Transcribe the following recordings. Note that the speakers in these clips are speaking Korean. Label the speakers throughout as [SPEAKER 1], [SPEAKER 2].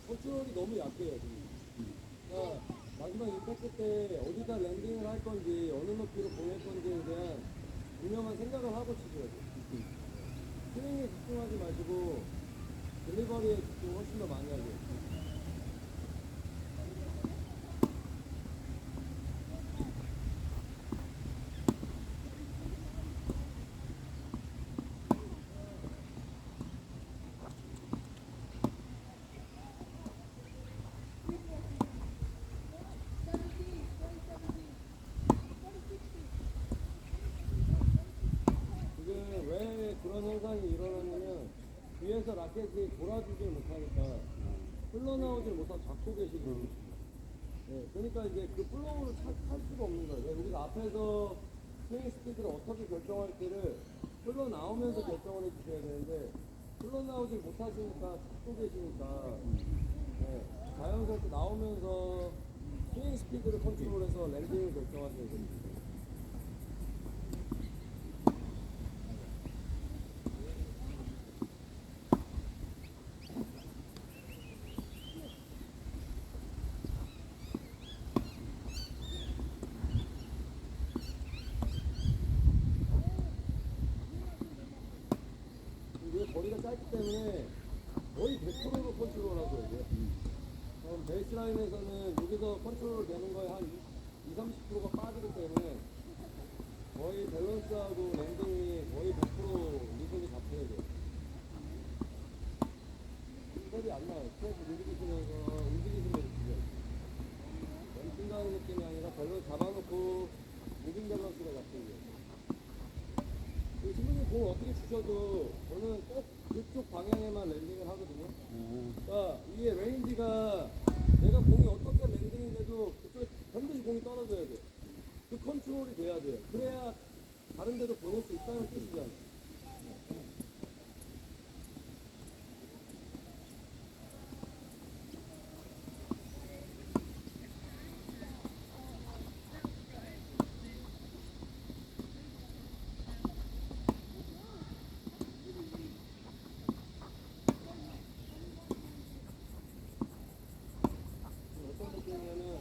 [SPEAKER 1] 컨트롤이 너무 약해요, 지금. 그러니까 마지막 임팩트 때 어디다 랜딩을 할 건지, 어느 높이로 보낼 건지에 대한 분명한 생각을 하고 치셔야 돼요. 스윙에 집중하지 마시고, 딜리버리에 집중을 훨씬 더 많이 하세요. 지금 왜 그런 현상이 일어나냐면 뒤에서 라켓이 돌아주질 못하니까 흘러나오질 못하고 잡고 계시거든요. 네, 그러니까 이제 그 플로우를 찰 수가 없는 거예요. 우리가 앞에서 스윙 스피드를 어떻게 결정할지를 흘러나오면서 결정을 해주셔야 되는데 흘러나오질 못하시니까 잡고 계시니까 네, 자연스럽게 나오면서 스윙 스피드를 컨트롤해서 랜딩을 결정하셔야 됩니다. 이게 거리가 짧기 때문에 거의 100%로 컨트롤 하고 해야 돼요. 그럼 베이스라인에서는 여기서 컨트롤 되는 거에 한 20, 30%가 빠지기 때문에 거의 밸런스하고 랜딩이 거의 100% 리듬이 잡혀야 돼요. 스텝이 안 나와요. 스텝 움직이시면 돼요. 멈춘다는 느낌이 아니라 밸런스 잡아놓고 무빙 밸런스가 잡혀야 돼요. 신부님 공 어떻게 주셔도 저는 꼭 그쪽 방향에만 랜딩을 하거든요. 그러니까 이게 레인지가 내가 공이 어떻게 랜딩이 돼도 그쪽에 반드시 공이 떨어져야 돼. 그 컨트롤이 돼야 돼요. 그래야 다른 데도 보낼 수 있다는 뜻이잖아요. 어떤 느낌이냐면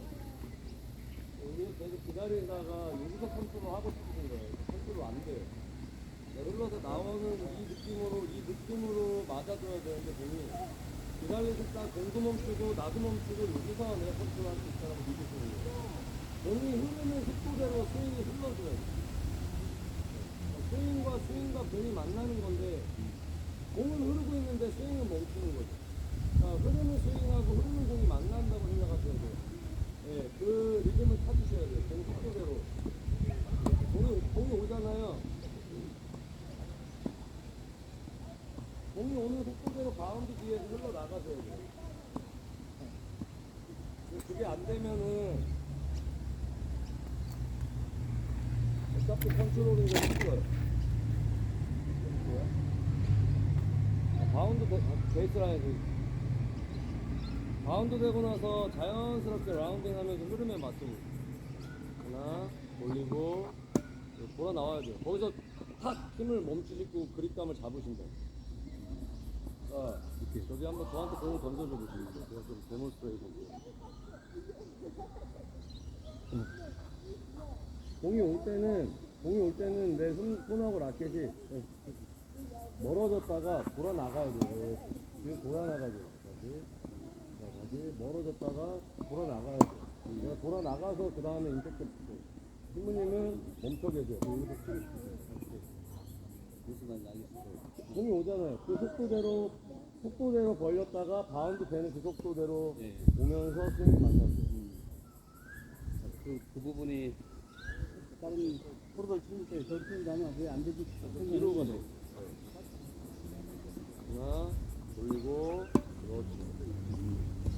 [SPEAKER 1] 우리 계속 기다리다가 여기서 컨트롤 하고 싶으신 거예요. 컨트롤 안 돼요. 흘러서 나오는 이 느낌으로 맞아줘야 되는데 공이 기다리다가 공도 멈추고 나도 멈추고 여기서 내가 컨트롤할 수 있다고 믿으시는 거예요. 공이 흐르는 속도대로 스윙이 흘러줘야 돼요. 스윙과 공이 만나는 건데 공은 흐르고 있는데 스윙은 멈추는 거죠. 흐르는 스윙하고 흐르는 공이 만난다고 생각하셔야 돼요. 예, 그 리듬을 타주셔야 돼요. 공 속도대로. 공이 오잖아요. 공이 오는 속도대로 바운드 뒤에서 흘러나가셔야 돼요. 그게 안 되면은 어차피 컨트롤인 거 힘들어요. 바운드 베이스라인에서 바운드 되고 나서 자연스럽게 라운딩 하면서 흐름에 맞추고 하나 올리고 돌아 나와야 돼요. 거기서 탁 힘을 멈추시고 그립감을 잡으신다. 저기 한번 저한테 공을 던져줘 보시겠어요? 제가 좀 데몬스트레이션 볼게요. 공이 올 때는 내 손하고 라켓이 멀어졌다가 돌아 나가야 돼. 뒤에 돌아 나가야 돼. 다시 멀어졌다가 돌아 나가야 돼. 내가 돌아 나가서 그 다음에 임팩트 붙고. 신부님은 멈춰 계세요. 여기서 치고 싶으세요.
[SPEAKER 2] 무슨 말인지 알겠어요.
[SPEAKER 1] 공이 오잖아요. 그 속도대로 벌렸다가 바운드 되는 그 속도대로
[SPEAKER 2] 예.
[SPEAKER 1] 오면서 스윙이 만나죠.
[SPEAKER 2] 그 부분이 다른 프로들 치는 때 저렇게 가면 왜 안 되지?
[SPEAKER 1] 뒤로 가죠. 하나, 돌리고, 그렇지.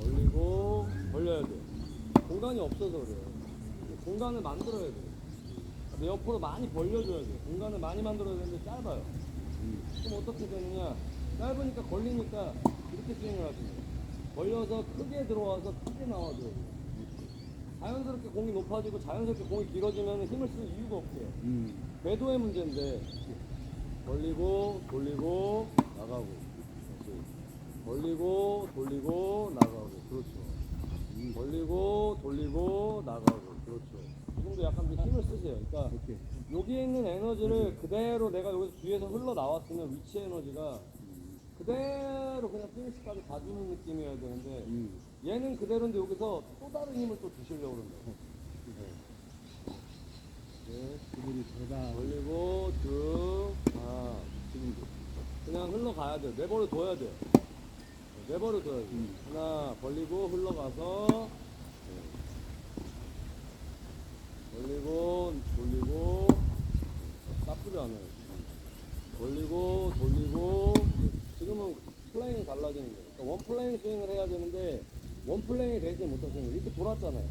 [SPEAKER 1] 벌리고, 벌려야 돼. 공간이 없어서 그래요. 공간을 만들어야 돼. 내 옆으로 많이 벌려줘야 돼. 공간을 많이 만들어야 되는데 짧아요. 그럼 어떻게 되느냐? 짧으니까 걸리니까 이렇게 스윙을 하시는 거예요. 벌려서 크게 들어와서 크게 나와줘야 돼요. 자연스럽게 공이 높아지고 자연스럽게 공이 길어지면 힘을 쓸 이유가 없어요. 궤도의 문제인데 벌리고 돌리고 나가고 그렇지. 벌리고 돌리고 나가고 그렇죠. 벌리고 돌리고 나가고 그렇죠. 이 정도 약간 좀 힘을 쓰세요. 그러니까 여기에 있는 에너지를 그대로 내가 여기서 뒤에서 흘러 나왔으면 위치 에너지가 그대로 그냥 피니시까지 가주는 느낌이어야 되는데 얘는 그대로인데 여기서 또 다른 힘을 또 주시려고 그런다. 네.
[SPEAKER 2] 그들이 제가
[SPEAKER 1] 벌리고 쭉 지금도 그냥 흘러가야 돼요. 내버려 둬야 돼요. 내버려 둬야 돼요. 하나 벌리고 흘러가서 벌리고 돌리고 나쁘지 않아요. 벌리고 돌리고 지금은 플레이는 달라지는 거예요. 그러니까 원 플레이 스윙을 해야 되는데 원 플레이 되지 못하시는 거예요. 이렇게 돌았잖아요.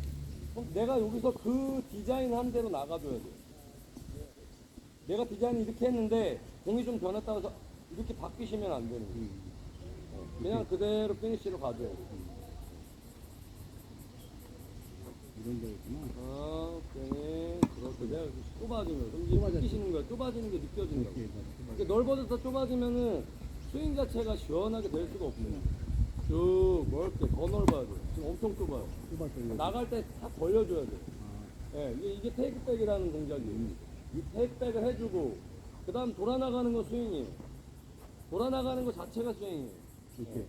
[SPEAKER 1] 그럼 내가 여기서 그 디자인 한 대로 나가줘야 돼요. 내가 디자인을 이렇게 했는데 공이 좀 변했다고 해서 이렇게 바뀌시면 안 되는 거예요. 그냥 그대로 피니쉬로 가줘야 돼요.
[SPEAKER 2] 이런 거였구나.
[SPEAKER 1] 오케이. 그렇게 내가 좁아지면 그럼 이제 느끼시는 거예요. 좁아지는 게 느껴진다고. 그러니까 넓어져서 좁아지면은 스윙 자체가 시원하게 될 수가 없어요. 쭉 넓게 더 넓어야 돼요. 지금 엄청 좁아요. 나갈 때 탁 벌려줘야 돼요. 예, 이게 테이크백이라는 동작이에요. 이 테이크백을 해주고 그 다음 돌아나가는 거 스윙이에요. 돌아나가는 거 자체가 스윙이에요.
[SPEAKER 2] 이렇게.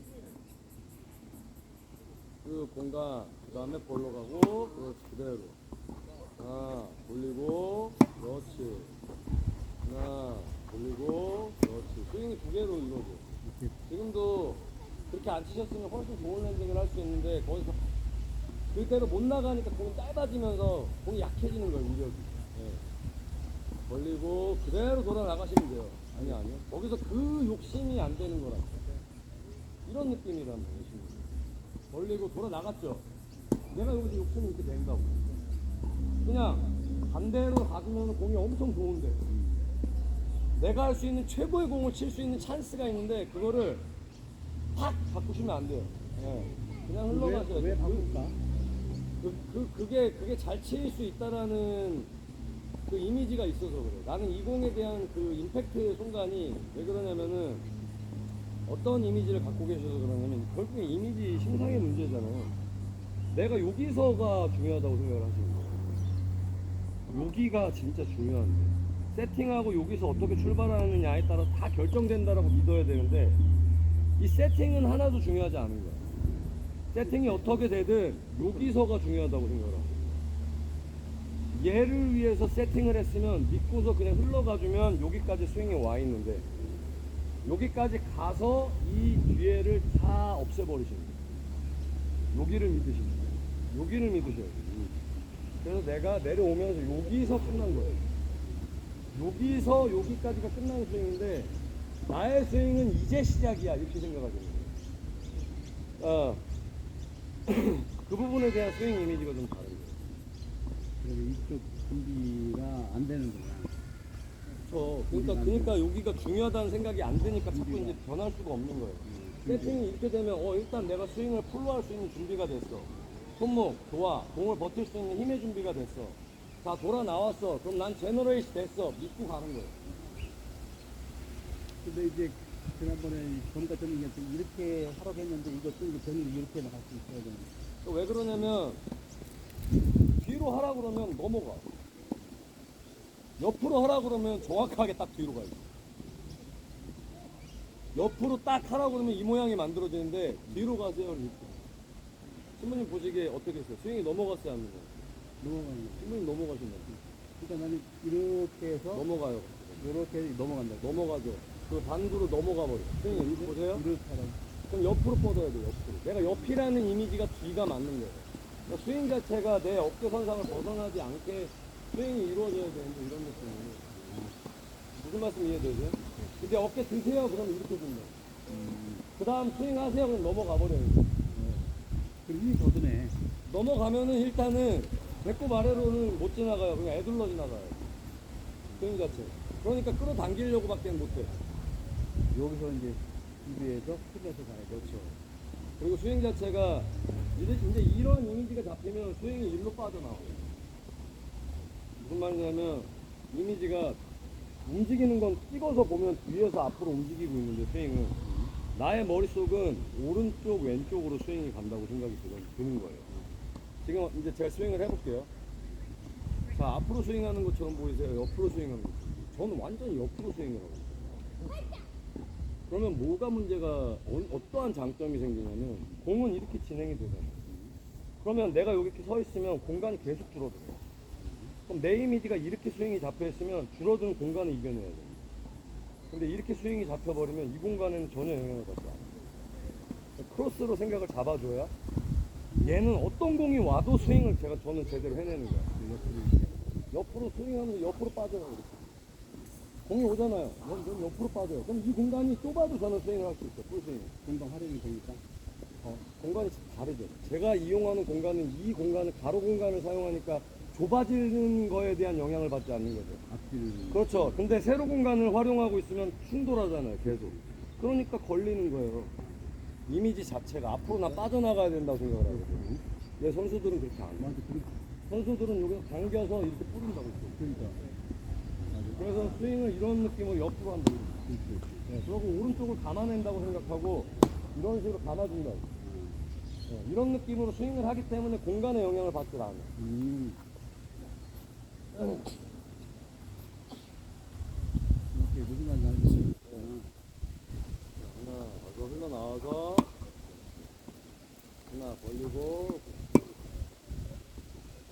[SPEAKER 1] 그 공간 그 다음에 볼로 가고 그렇지 그대로 돌리고 그렇지 하나 돌리고 그렇지 스윙이 두 개로 이루어져. 지금도 그렇게 안 치셨으면 훨씬 좋은 랜딩을 할 수 있는데 거기서 그대로 못 나가니까 공이 짧아지면서 공이 약해지는 거예요 위력이. 벌리고 그대로 돌아 나가시면 돼요. 아니요 거기서 그 욕심이 안 되는 거라 이런 느낌이란 말이에요. 벌리고 돌아 나갔죠. 내가 여기서 욕심이 이렇게 된다고. 그냥 반대로 가주면 공이 엄청 좋은데 내가 할 수 있는 최고의 공을 칠 수 있는 찬스가 있는데 그거를 확 바꾸시면 안 돼요. 그냥 흘러가셔야 돼요.
[SPEAKER 2] 왜 바꿀까?
[SPEAKER 1] 그게 잘 칠 수 있다라는 그 이미지가 있어서 그래. 나는 이 공에 대한 그 임팩트의 순간이 왜 그러냐면은 어떤 이미지를 갖고 계셔서 그러냐면 결국에 이미지 심상의 문제잖아요. 내가 여기서가 중요하다고 생각을 하시는 거예요. 여기가 진짜 중요한데 세팅하고 여기서 어떻게 출발하느냐에 따라 다 결정된다라고 믿어야 되는데 이 세팅은 하나도 중요하지 않은 거야. 세팅이 어떻게 되든 여기서가 중요하다고 생각을 하고 얘를 위해서 세팅을 했으면 믿고서 그냥 흘러가주면 여기까지 스윙이 와 있는데 여기까지 가서 이 기회를 다 없애버리시는 거예요. 여기를 믿으시는 거예요. 여기를 믿으셔야 돼요. 그래서 내가 내려오면서 여기서 끝난 거예요. 여기서 여기까지가 끝난 스윙인데 나의 스윙은 이제 시작이야 이렇게 생각하시는 거예요. 그 부분에 대한 스윙 이미지가 좀 다른 거예요.
[SPEAKER 2] 그래서 이쪽 준비가 안 되는 거야.
[SPEAKER 1] 그러니까 여기가 중요하다는 생각이 안 드니까 자꾸 이제 변할 수가 없는 거예요. 세팅이 이렇게 되면 일단 내가 스윙을 풀로 할 수 있는 준비가 됐어. 손목 좋아. 공을 버틸 수 있는 힘의 준비가 됐어. 자 돌아 나왔어. 그럼 난 제너레이시 됐어. 믿고 가는 거예요.
[SPEAKER 2] 근데 이제 지난번에 보니까 저는 이렇게 하라고 했는데 이것도 이제 저는 이렇게 나갈 수 있어야 되는데.
[SPEAKER 1] 왜 그러냐면 뒤로 하라 그러면 넘어가. 옆으로 하라 그러면 정확하게 딱 뒤로 가요. 옆으로 딱 하라 그러면 이 모양이 만들어지는데 뒤로 가세요. 이렇게. 신부님 보시기에 어떻게 했어요? 스윙이 넘어갔어요, 안 넘어가요?
[SPEAKER 2] 넘어가는 거.
[SPEAKER 1] 신부님 넘어가신다.
[SPEAKER 2] 그러니까 나는 이렇게 해서
[SPEAKER 1] 넘어가요.
[SPEAKER 2] 이렇게 넘어간다.
[SPEAKER 1] 넘어가죠. 그 반구로 넘어가 버려. 스윙이 이렇게 보세요.
[SPEAKER 2] 이렇게 하라고.
[SPEAKER 1] 그럼 옆으로 뻗어야 돼, 옆으로. 내가 옆이라는 이미지가 뒤가 맞는 거예요. 그러니까 스윙 자체가 내 어깨 선상을 벗어나지 않게 스윙이 이루어져야 되는데 이런 느낌이에요. 무슨 말씀 이해되죠? 근데 어깨 드세요, 그러면 이렇게 준다. 그 다음 스윙 하세요, 그럼 넘어가 버려요.
[SPEAKER 2] 그럼 힘이 더 드네.
[SPEAKER 1] 넘어가면은 일단은 배꼽 아래로는 못 지나가요. 그냥 애둘러 지나가요. 스윙 자체. 그러니까 끌어당기려고 밖에 못해.
[SPEAKER 2] 여기서 이제 입에서 풀려서 가야 돼.
[SPEAKER 1] 그렇죠. 그리고 스윙 자체가 이제 이런 이미지가 잡히면 스윙이 일로 빠져나와요. 무슨 말이냐면 이미지가 움직이는 건 찍어서 보면 뒤에서 앞으로 움직이고 있는데 스윙은 나의 머릿속은 오른쪽 왼쪽으로 스윙이 간다고 생각이 드는 거예요. 지금 이제 제가 스윙을 해볼게요. 자, 앞으로 스윙하는 것처럼 보이세요? 옆으로 스윙하는 것처럼. 저는 완전히 옆으로 스윙을 하거든요. 그러면 뭐가 문제가 어떠한 장점이 생기냐면 공은 이렇게 진행이 되잖아요. 그러면 내가 여기 이렇게 서 있으면 공간이 계속 줄어들어요. 그럼 내 이미지가 이렇게 스윙이 잡혀 있으면 줄어드는 공간을 이겨내야 돼요. 근데 이렇게 스윙이 잡혀버리면 이 공간에는 전혀 영향을 받지 않아요. 크로스로 생각을 잡아줘야 얘는 어떤 공이 와도 스윙을 저는 제대로 해내는 거야. 옆으로 스윙하면서 옆으로 빠져나가고 이렇게. 공이 오잖아요. 넌 옆으로 빠져요. 그럼 이 공간이 좁아도 저는 스윙을 할 수 있어요. 풀스윙.
[SPEAKER 2] 공간 활용이 되니까.
[SPEAKER 1] 공간이 다르죠. 제가 이용하는 공간은 이 공간을 가로 공간을 사용하니까 좁아지는 거에 대한 영향을 받지 않는 거죠.
[SPEAKER 2] 앞뒤를.
[SPEAKER 1] 그렇죠. 근데 세로 공간을 활용하고 있으면 충돌하잖아요. 계속. 그러니까 걸리는 거예요. 이미지 자체가 앞으로 나 빠져나가야 된다고 생각을 하거든요. 내 선수들은 그렇게 안 해요.
[SPEAKER 2] 맞아.
[SPEAKER 1] 선수들은 여기서 당겨서 이렇게 뿌린다고 했어요.
[SPEAKER 2] 그러니까.
[SPEAKER 1] 그래서 스윙을 이런 느낌으로 옆으로 한다고. 네, 그리고 오른쪽을 감아낸다고 생각하고 이런 식으로 감아준다고. 네, 이런 느낌으로 스윙을 하기 때문에 공간에 영향을 받지 않아요.
[SPEAKER 2] 이렇게 무슨 말인지 알겠어요.
[SPEAKER 1] 하나, 어서 흘러나와서 하나 벌리고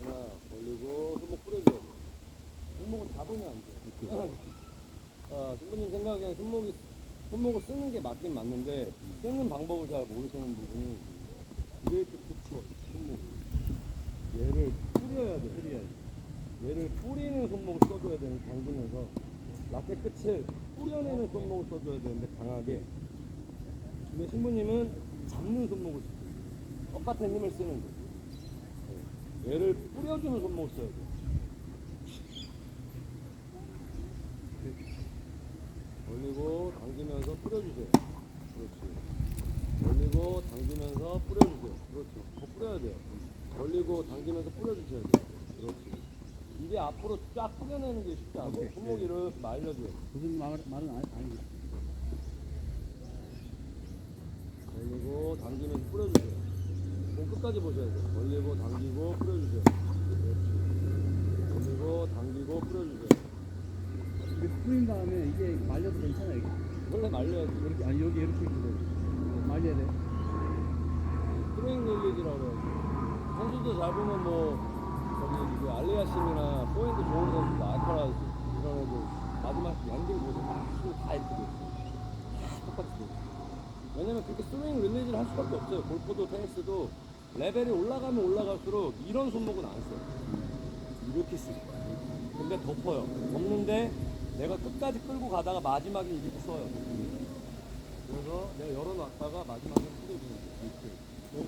[SPEAKER 1] 하나 벌리고 손목 뿌려줘야 돼. 손목을 잡으면 안 돼. 신부님 생각에는 손목을 쓰는 게 맞긴 맞는데 쓰는 방법을 잘 모르시는 부분이 이렇게 붙여 손목 얘를 뿌려야 돼. 얘를 뿌리는 손목을 써줘야 되는 당기면서 라켓 끝을 뿌려내는 손목을 써줘야 되는데 강하게. 근데 신부님은 잡는 손목을 써요. 똑같은 힘을 쓰는 거예요. 얘를 뿌려주는 손목을 써야 돼요. 벌리고 당기면서 뿌려주세요. 그렇지. 벌리고 당기면서 뿌려주세요. 그렇지. 더 뿌려야 돼요. 벌리고 당기면서 뿌려주셔야 돼요. 그렇지. 이게 앞으로 쫙 뿌려내는 게 쉽지 않아요. 손목이 이렇게 말려줘요.
[SPEAKER 2] 무슨 말은 아니겠지.
[SPEAKER 1] 벌리고 당기면서 뿌려주세요. 그럼 끝까지 보셔야 돼요. 벌리고 당기고 뿌려주세요. 그렇지. 벌리고 당기고 뿌려주세요.
[SPEAKER 2] 이게 뿌린 다음에 이게 말려도 괜찮아요. 이게?
[SPEAKER 1] 원래 말려야지.
[SPEAKER 2] 이렇게, 아니, 여기 이렇게 말려야 돼.
[SPEAKER 1] 스윙 릴리즈라고 그래요. 선수도 잘 보면 뭐 저기 그 알리아심이나 포인트 좋은 선수도 알카라즈 이런 애들 마지막 엔딩 보세요. 다 이렇게 돼 있어요. 다 똑같이 돼 있어요. 왜냐면 그렇게 스윙 릴리즈를 할 수밖에 없어요. 골프도 테니스도 레벨이 올라가면 올라갈수록 이런 손목은 안 써요. 이렇게 쓰죠. 근데 덮어요. 덮는데 내가 끝까지 끌고 가다가 마지막에 이렇게 써요. 그래서 내가 열어놨다가 마지막에 뿌려주는 거예요.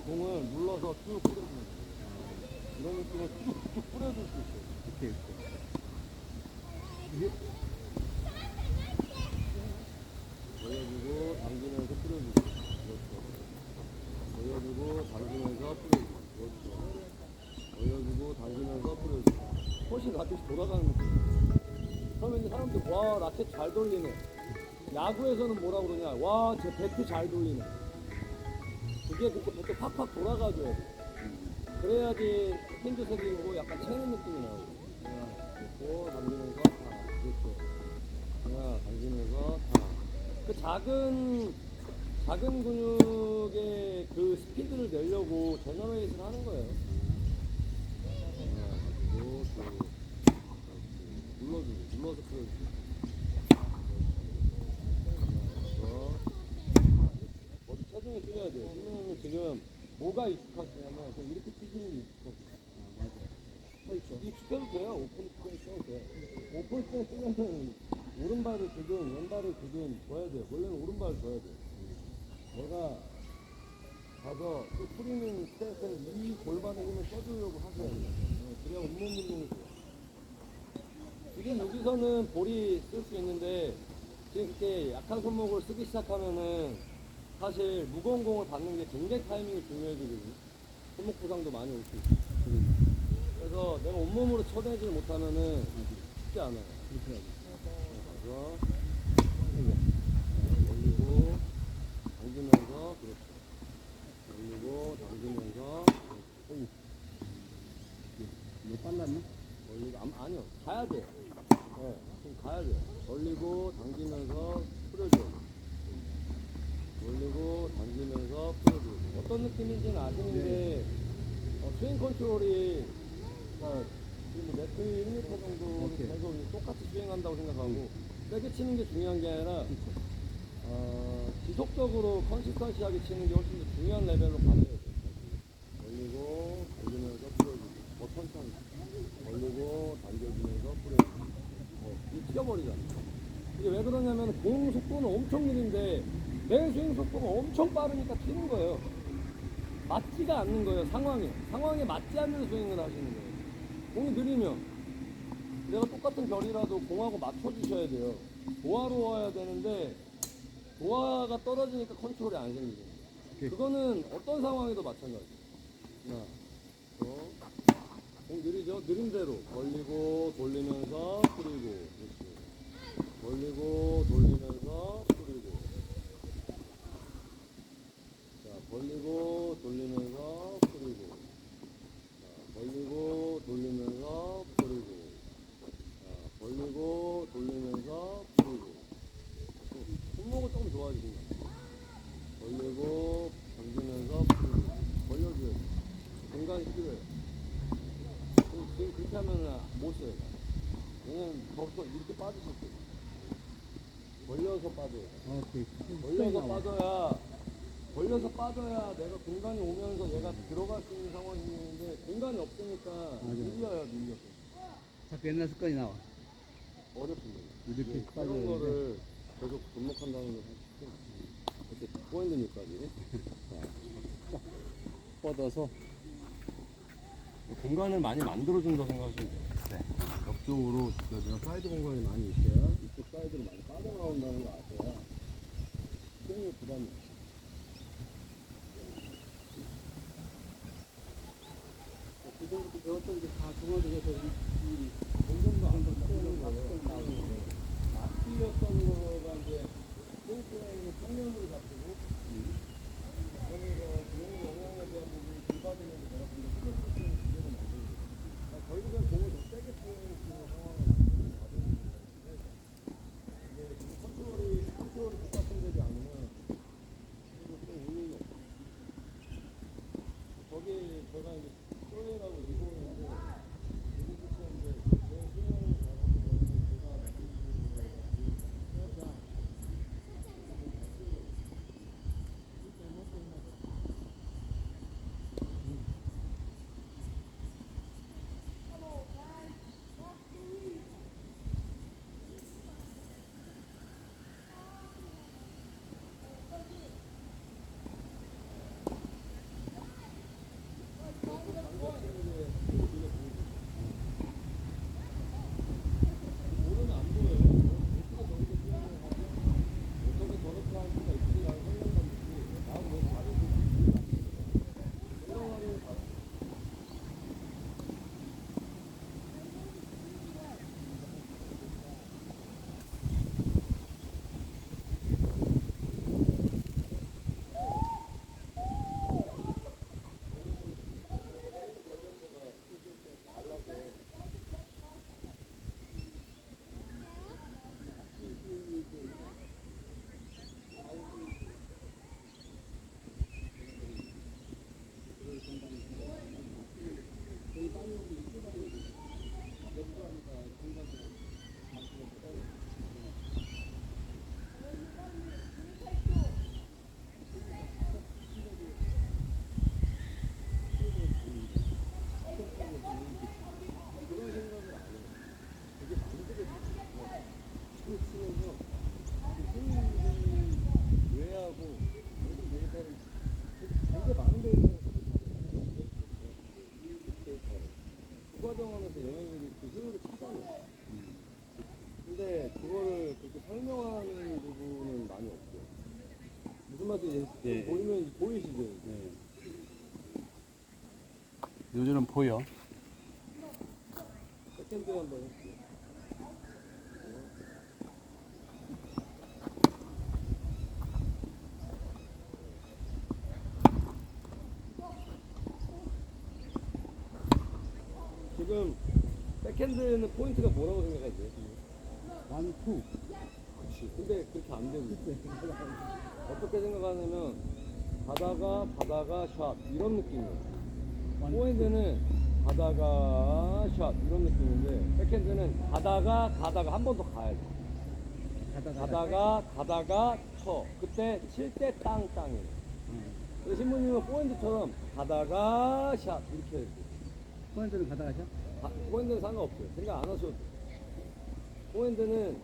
[SPEAKER 1] 공을 눌러서 쭉 뿌려주는 거예요. 이런 느낌으로 쭉쭉 뿌려줄 수 있어요.
[SPEAKER 2] 이렇게. 이게
[SPEAKER 1] 올려주고 당기면서 뿌려주고. 그렇죠. 올려주고 당기면서 뿌려주고. 그렇죠. 올려주고 당기면서 뿌려주고. 훨씬 라켓이 돌아가는 느낌이에요. 그러면 이제 사람들 와 라켓 잘 돌리네. 야구에서는 뭐라 그러냐. 와 쟤 배트 잘 돌리네. 그게 배트 팍팍 돌아가줘야 돼. 그래야지 힌드 색이고 약간 채는 느낌이 나오고. 그렇고 당기면서 그렇죠. 하나 당기면서 하나. 그 작은 근육의 그 스피드를 내려고 제너레이션 하는 거예요. 하나, 그리고 또 눌러서 풀어주고. 어디 체중이 뛰어야 돼요. 뛰면 지금 뭐가 익숙하시냐면 그냥 이렇게 뛰시는 게 익숙하세요. 익숙해도 돼요. 오픈 스탠 써도 돼요. 오픈 스탠 쓰면은 오른발을 주든 왼발을 주든 줘야 돼요. 원래는 오른발을 줘야 돼요. 내가 가서 그 프리는 스탠스는 이 골반에 힘을 써주려고 하셔야 돼요. 그래야 온몸 운동이 돼요. 지금 여기서는 볼이 쓸 수 있는데 지금 이렇게 약한 손목을 쓰기 시작하면은 사실 무거운 공을 받는 게 굉장히 타이밍이 중요해지거든요. 손목 부상도 많이 올 수 있고. 그래서 내가 온몸으로 쳐내지 못하면은 쉽지 않아요. 그래서 올리고 당기면서 그렇죠. 올리고 당기면서
[SPEAKER 2] 뭐 빨랐나?
[SPEAKER 1] 올리고 아니요 가야 돼요. 네, 좀 가야 돼요. 올리고 당기면서 풀어줘요. 올리고 당기면서 풀어줘요. 어떤 느낌인지는 아시는데 스윙 컨트롤이 지금 매트 1m 정도 계속 똑같이 스윙한다고 생각하고 세게 치는 게 중요한 게 아니라 지속적으로 컨시스턴시하게 치는 게 훨씬 더 중요한 레벨로 가야 돼요. 올리고 올리면서 풀어주고 더 천천히 올리고 당겨주면서 풀어주고 이 튀어버리잖아. 이게 왜 그러냐면 공 속도는 엄청 느린데 내 스윙 속도가 엄청 빠르니까 튀는 거예요. 맞지가 않는 거예요. 상황에 맞지 않는 스윙을 하시는 거예요. 공이 느리면 내가 똑같은 결이라도 공하고 맞춰주셔야 돼요. 조화로워야 되는데 조화가 떨어지니까 컨트롤이 안 생기죠. 그거는 어떤 상황에도 마찬가지예요. 하나, 공 느리죠? 느린 대로 벌리고 돌리면서 풀리고 그렇지. 벌리고 돌리면서 풀리고 자 벌리고 돌리면서 풀리고 벌리고 돌리면서 풀리고 벌리고 돌리면서 풀리고 손목은 조금 좋아지는 거야. 벌리고 당기면서 풀리고 벌려줘야 돼. 공간이 필요해. 지금 그렇게 하면 못 써요. 왜냐면 벌써 이렇게 빠지실 거예요. 벌려서 빠져요. 벌려서 빠져야 내가 공간이 오면서 얘가 들어갈 수 있는 상황이 있는데 공간이 없으니까 밀려요.
[SPEAKER 2] 자꾸 옛날 습관이 나와.
[SPEAKER 1] 어렵습니다.
[SPEAKER 2] 이렇게
[SPEAKER 1] 그런
[SPEAKER 2] 빠져야
[SPEAKER 1] 거를 계속 접목한다는 건 이렇게 포인트니까지
[SPEAKER 2] 뻗어서.
[SPEAKER 1] 공간을 많이 만들어준다고 생각하시면 돼요. 네. 옆쪽으로 내가 사이드 공간이 많이 있어야 이쪽 사이드로 많이 빠져나온다는 거 아셔야 스윙이 부담이 없어요.
[SPEAKER 2] 그전부터 배웠던 게 다 중화돼서 이
[SPEAKER 1] 공간도 안 바뀌는 거예요. 맞추였던 거가 이제 스윙의 평면으로 잡히고 그러면서 공의 영향에 대한 부분이 불가되면서 내가 근데 스윙 기계를 만드는 거예요. 결국엔 공을 더 세게 쓰는 상황을 만드는 과정이 있는데 이게 지금 컨트롤이 똑같은되지 않으면 그리고 또 의미가 없어요. 거기 제가 이제 소리라고 리본인데 리본 붙였는데 제 수영을 잘하고 제가 만드는 거예요. 과정하면서 영향력이 그 효율을 찾아내요. 근데 그거를 그렇게 설명하는 부분은 많이 없어요. 무슨 말인지
[SPEAKER 2] 예.
[SPEAKER 1] 보이면 보이시죠?
[SPEAKER 2] 네. 요즘은 보여.
[SPEAKER 1] 세컨드 한번 해볼게요. 지금 백핸드는 포인트가 뭐라고 생각하세요?
[SPEAKER 2] 1, 2.
[SPEAKER 1] 그치. 근데 그렇게 안 됩니다. 어떻게 생각하냐면 가다가 샷 이런 느낌이에요. 포핸드는 가다가 샷 이런 느낌인데 백핸드는 가다가 한 번 더 가야 돼. 가다가 쳐. 그때 칠 때 땅이에요. 그래서 신부님은 포핸드처럼 가다가 샷 이렇게 해야 돼.
[SPEAKER 2] 포핸드는 가다가 샷?
[SPEAKER 1] 포핸드는 상관없어요. 생각 안 하셔도 돼요. 포핸드는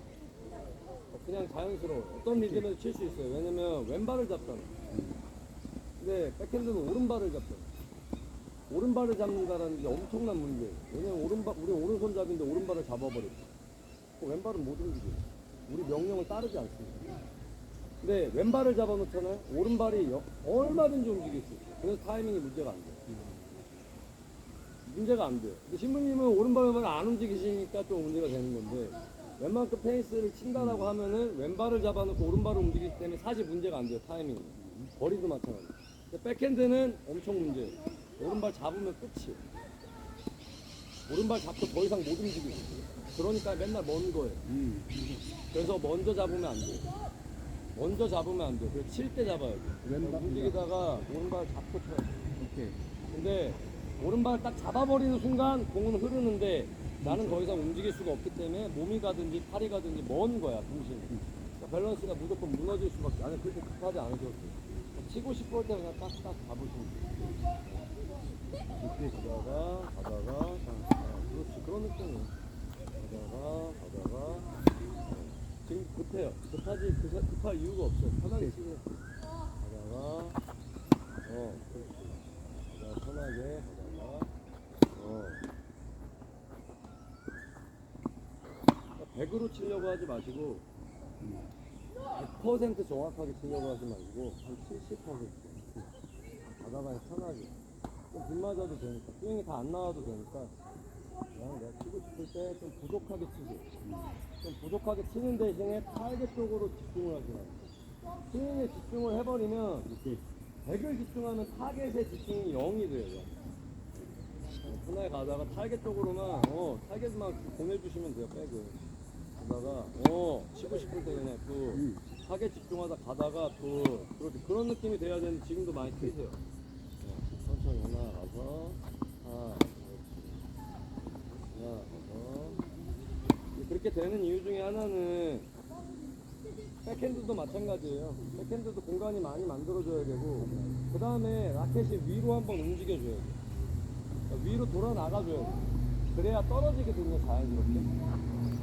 [SPEAKER 1] 그냥 자연스러워요. 어떤 리듬에도 칠 수 있어요. 왜냐면 왼발을 잡잖아. 근데 백핸드는 오른발을 잡잖아. 오른발을 잡는다는 게 엄청난 문제예요. 왜냐면 우리 오른손잡이인데 오른발을 잡아버렸어. 왼발은 못 움직여요. 우리 명령을 따르지 않습니다. 근데 왼발을 잡아놓잖아요. 오른발이 얼마든지 움직일 수 있어요. 그래서 타이밍이 문제가 안 돼요. 문제가 안 돼요. 근데 신부님은 오른발을 안 움직이시니까 좀 문제가 되는 건데 웬만큼 페이스를 친다라고 하면은 왼발을 잡아놓고 오른발을 움직이기 때문에 사실 문제가 안 돼요. 타이밍이. 거리도 마찬가지. 근데 백핸드는 엄청 문제예요. 오른발 잡으면 끝이에요. 오른발 잡고 더 이상 못 움직이고. 그러니까 맨날 먼 거예요. 그래서 먼저 잡으면 안 돼요. 먼저 잡으면 안 돼요. 그래서 칠 때 잡아야 돼요.
[SPEAKER 2] 왼발
[SPEAKER 1] 움직이다가 오른발 잡고 쳐야 돼요.
[SPEAKER 2] 오케이.
[SPEAKER 1] 근데 오른발 딱 잡아버리는 순간 공은 흐르는데 나는 더 이상 움직일 수가 없기 때문에 몸이 가든지 팔이 가든지 먼 거야, 중심이. 그러니까 밸런스가 무조건 무너질 수밖에. 아니, 그렇게 급하지 않으셔도 돼요. 치고 싶을 때 그냥 딱딱 잡으시면 돼요. 이렇게 가다가, 그렇지. 그런 느낌이에요. 가다가. 지금 급해요. 급할 이유가 없어요. 편하게 치세요. 가다가, 그렇지. 가다가 편하게, 가다가, 100으로 치려고 하지 마시고 100% 정확하게 치려고 하지 마시고 한 70% 가다가 편하게 좀 빗맞아도 되니까 스윙이 다 안 나와도 되니까 그냥 내가 치고 싶을 때 좀 부족하게 치세요. 좀 부족하게 치는 대신에 타겟 쪽으로 집중을 하지 마세요. 스윙에 집중을 해버리면 100을 집중하면 타겟에 집중이 0이 돼요. 편하게 가다가 타겟 쪽으로만 타겟만 보내주시면 돼요. 백을 가다가 치고 싶을 때 그냥 또 타겟 집중하다 가다가 또 그렇게 그런 느낌이 돼야 되는데 지금도 많이 뛰세요. 천천히 하나 가서 하나 가서 그렇게 되는 이유 중에 하나는 백핸드도 마찬가지예요. 백핸드도 공간이 많이 만들어줘야 되고 그 다음에 라켓이 위로 한번 움직여줘야 돼요. 그러니까 위로 돌아 나가줘야 돼요. 그래야 떨어지거든요, 자연스럽게.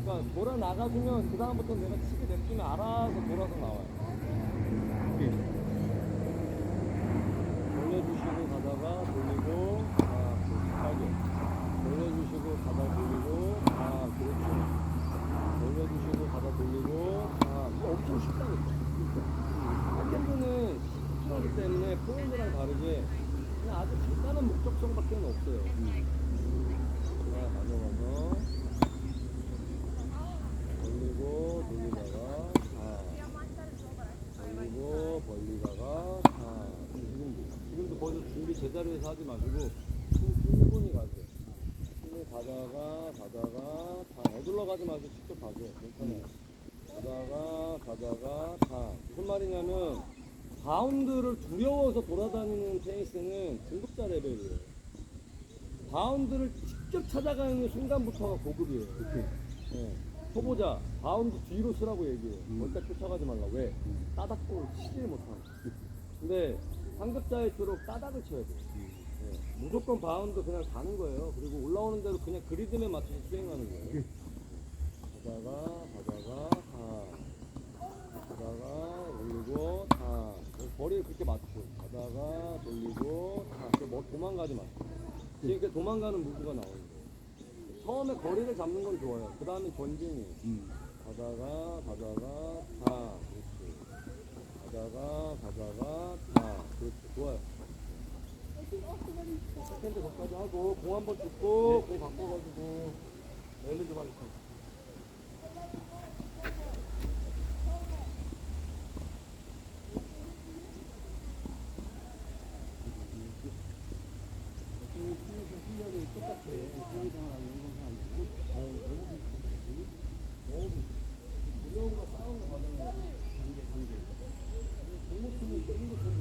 [SPEAKER 1] 그러니까 돌아 나가주면 그 다음부터 내가 치게 냅두면 알아서 돌아서 나와요. 돌려주시고 가다가 돌리고 비슷하게 돌려주시고 가다 돌리고 그렇죠. 돌려주시고 가다 돌리고 이거 엄청 쉽다니까. 백핸드는 쉽기 때문에 포핸드랑 다르게 그냥 아주 간단한 목적성밖에 없어요. 가져가서 돌리고 돌리다가 돌리고 벌리다가 지금도 거기서 준비 제자리에서 하지 마시고 충분히 가세요. 충분히 가다가 어둘러 가지 마시고 직접 가세요. 괜찮아요. 가다가 무슨 말이냐면 바운드를 두려워서 돌아다니는 테니스는 중급자 레벨이에요. 바운드를 직접 찾아가는 순간부터가 고급이에요. 네. 초보자 바운드 뒤로 쓰라고 얘기해요. 거기까지 쫓아가지 말라. 왜? 따닥볼 치질 못하는. 근데 상급자일수록 따닥을 쳐야 돼요. 네. 무조건 바운드 그냥 가는 거예요. 그리고 올라오는 대로 그냥 그 리듬에 맞춰서 스윙하는 거예요. 가다가 올리고 거리를 그렇게 맞추고 가다가 돌리고 도망가지 마세요. 지금 이렇게 도망가는 무드가 나오는 거예요. 처음에 거리를 잡는 건 좋아요. 그 다음에 전진이. 가다가, 다. 그렇지. 가다가, 다. 그렇지. 좋아요. 세컨드 거기까지 하고, 공 한번 줍고, 공 바꿔가지고, 랠리 좀 하겠습니다.
[SPEAKER 2] 실력이 똑같아. 수영생활하고 운동생활하고.
[SPEAKER 1] 무서운거 싸우는 거 맞아요. 공모팀이 이긴 것처럼.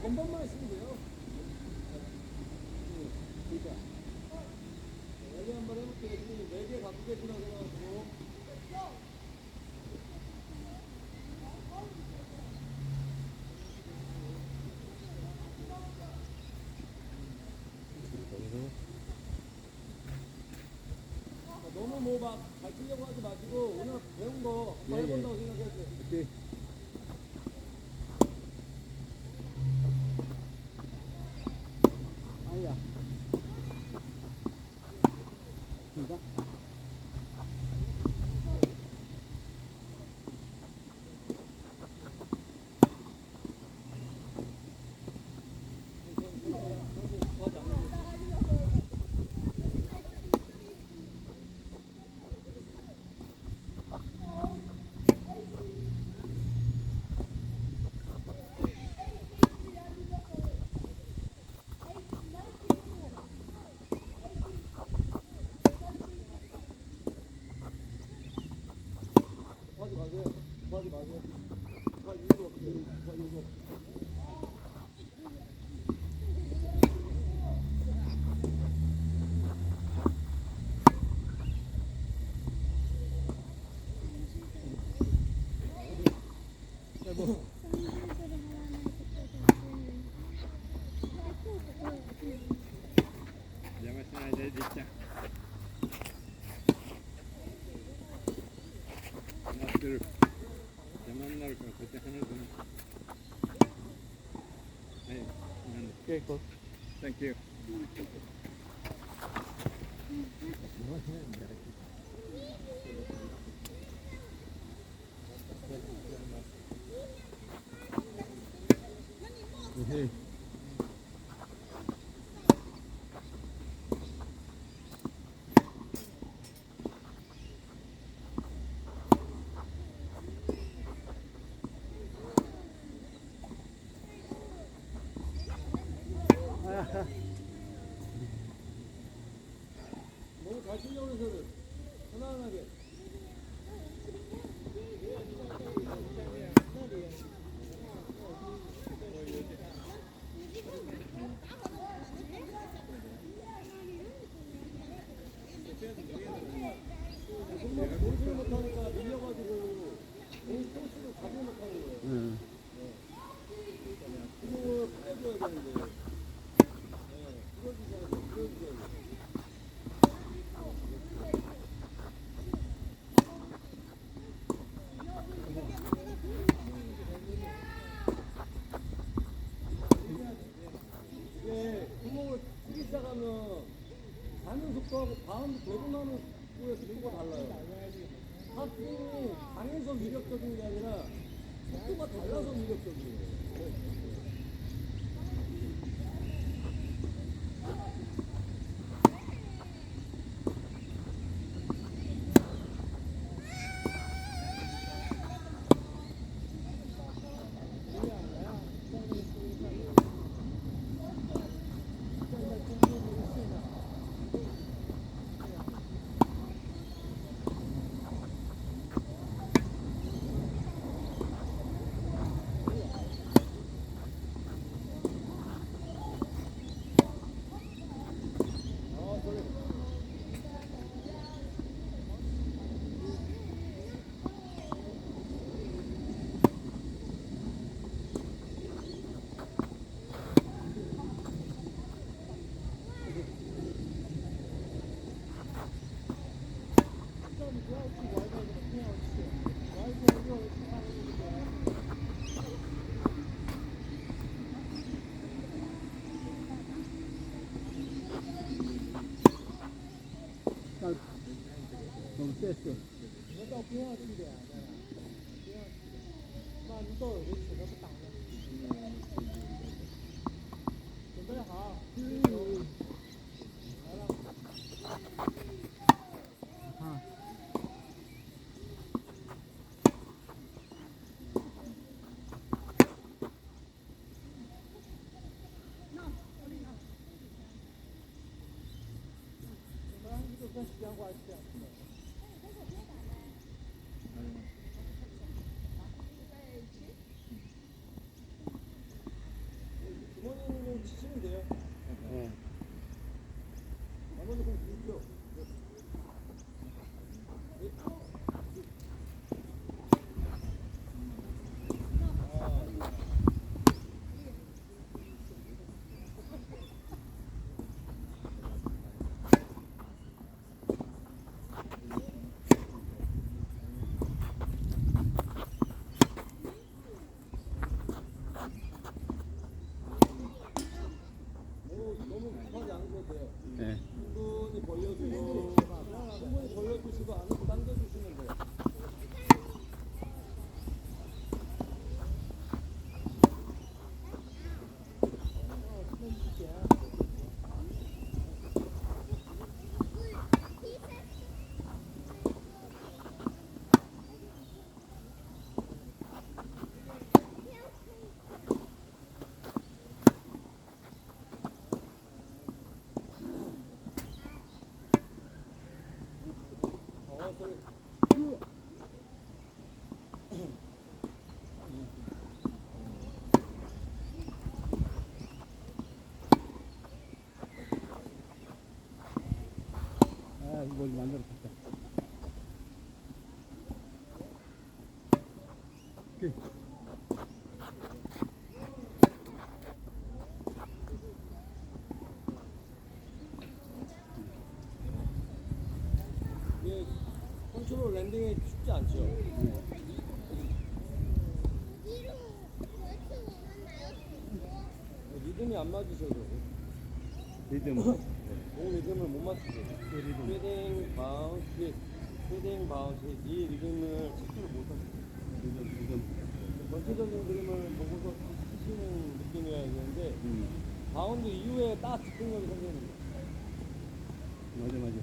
[SPEAKER 1] 건반만 있으면 돼요. 그러니까. 여기 한번 해볼게요. 지금 4개 갖고 계시다고 생각하시고. 너무 뭐 막 밝히려고 하지 마시고, 오늘 배운 거 한번 해본다고 생각해주세요.
[SPEAKER 2] 오케이. 아야. 진짜?
[SPEAKER 1] 하지 마세요. 하지 마세요. 할 이유가 없어요. 할 이유가 없어요.
[SPEAKER 3] Llamas a la derecha. Master. Llaman que te dejan el Hey,
[SPEAKER 2] 오케이, 굿.
[SPEAKER 3] thank you.
[SPEAKER 2] 오케이.
[SPEAKER 1] 너무 잘 치려고 해서는 편안하게. 정말 모르지를 못하니까 밀려가지고 공 코스를 가지 못하는 거예요. 힘을 빼줘야 되는데. 바운드 되고 나는 후에 속도가 달라요. 탑스윙이 강해서 위력적인 게 아니라 속도가 달라서 위력적이에요.
[SPEAKER 2] 너무 셌어.
[SPEAKER 1] 주머니는 치시면 돼요.
[SPEAKER 2] 네.
[SPEAKER 1] 나머지 공 주십시오. 너무 급하지 않으셔도 돼요.
[SPEAKER 2] 네.
[SPEAKER 1] 충분히 벌려주고, 충분히 벌려주시고, 안으로 당겨주시면 돼요.
[SPEAKER 2] 아, 이걸 만들었다.
[SPEAKER 1] 이게 컨트롤 랜딩이 쉽지 않죠. 리듬이 안 맞으셔도
[SPEAKER 2] 리듬.
[SPEAKER 1] 공 리듬을 못 맞추죠. 패딩 바운스, 패딩 바운스 이 리듬을 체크를 못 하시죠.
[SPEAKER 2] 리듬.
[SPEAKER 1] 전체적인 그림을 보고서 치시는 느낌이어야 되는데 바운드 이후에 딱 집중력이 생기는 거예요.
[SPEAKER 2] 맞아.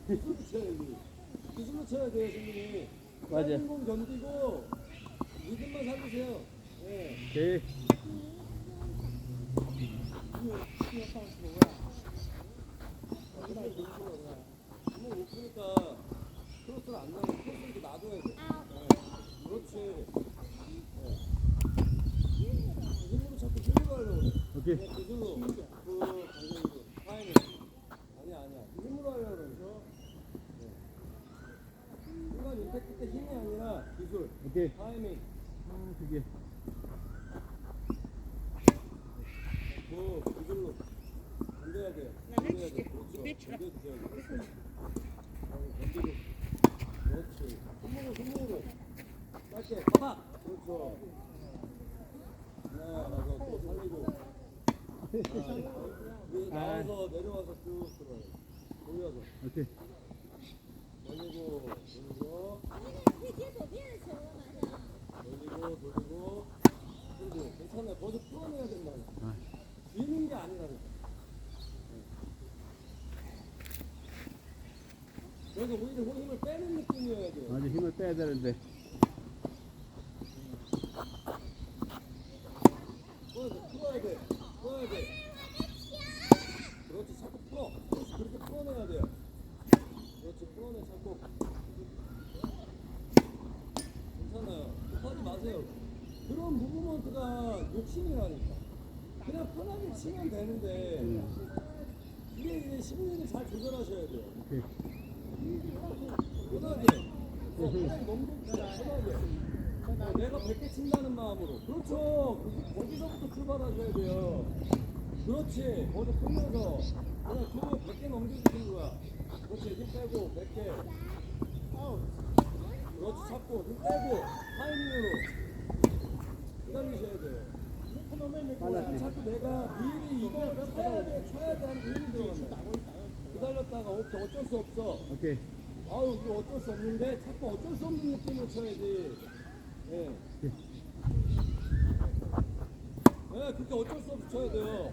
[SPEAKER 2] 기술로 쳐야지. 기술로 쳐야 돼요, 선생님이. 맞아.
[SPEAKER 1] 짧은 공 견디고 리듬만 살리세요. 네.
[SPEAKER 2] 오케이.
[SPEAKER 1] 너무 높으니까 크로스를 안 나고 크로스 이렇게 놔둬야 돼. 네. 그렇지. 네. 힘으로 자꾸 힘으로 하려고 그래.
[SPEAKER 2] 오케이.
[SPEAKER 1] 그냥 기술로 방향으로 타이밍. 아니야. 힘으로 하려고 그러면서. 네. 순간 임팩트 때 힘이 아니라 기술.
[SPEAKER 2] 오케이.
[SPEAKER 1] 타이밍.
[SPEAKER 2] 그게.
[SPEAKER 1] 기술로 건져야 돼요. 건져야 돼. 그렇죠. 건져주셔야 돼요. 건지고. 그렇지. 손목으로. 짧게. 팍! 그렇죠. 하나, 나서 또 살리고. 위에 나와서 내려와서 쭉 들어요. 돌려서.
[SPEAKER 2] 오케이.
[SPEAKER 1] 돌리고. 그리고 괜찮아요. 거기서 풀어내야 된다.
[SPEAKER 2] 아.
[SPEAKER 1] 미는 게 아니라니까. 그래서 오히려 힘을 빼는 느낌이어야 돼요.
[SPEAKER 2] 아주 힘을 빼야 되는데.
[SPEAKER 1] 풀어야 돼. 그렇지, 자꾸 풀어. 그렇지, 그렇게 풀어내야 돼요. 그렇지, 풀어내, 자꾸. 괜찮아요. 급하지 마세요. 그런 무브먼트가 욕심이라니까. 그냥 편하게 치면 되는데, 이게 이제 심리를 잘 조절하셔야 돼요.
[SPEAKER 2] 오케이.
[SPEAKER 1] 편하게. 편하게 넘겨주세요. 편하게. 내가 100개 친다는 마음으로. 그렇죠. 거기서부터 출발하셔야 돼요. 그렇지. 거기서 풀면서 그냥 두 100개 넘겨주시는 거야. 그렇지. 힘 빼고 100개. 그렇지. 잡고 힘 빼고 타이밍으로 기다리셔야 돼요.
[SPEAKER 2] 빨랐지.
[SPEAKER 1] 자꾸 내가 미리 이걸 쳐야 돼 하는 힘이 들어간다. 기다렸다가 어쩔 수 없어.
[SPEAKER 2] 오케이.
[SPEAKER 1] 아유, 이거 어쩔 수 없는데 자꾸 어쩔 수 없는 느낌을 쳐야지. 예. 예, 그렇게 어쩔 수 없이 쳐야 돼요.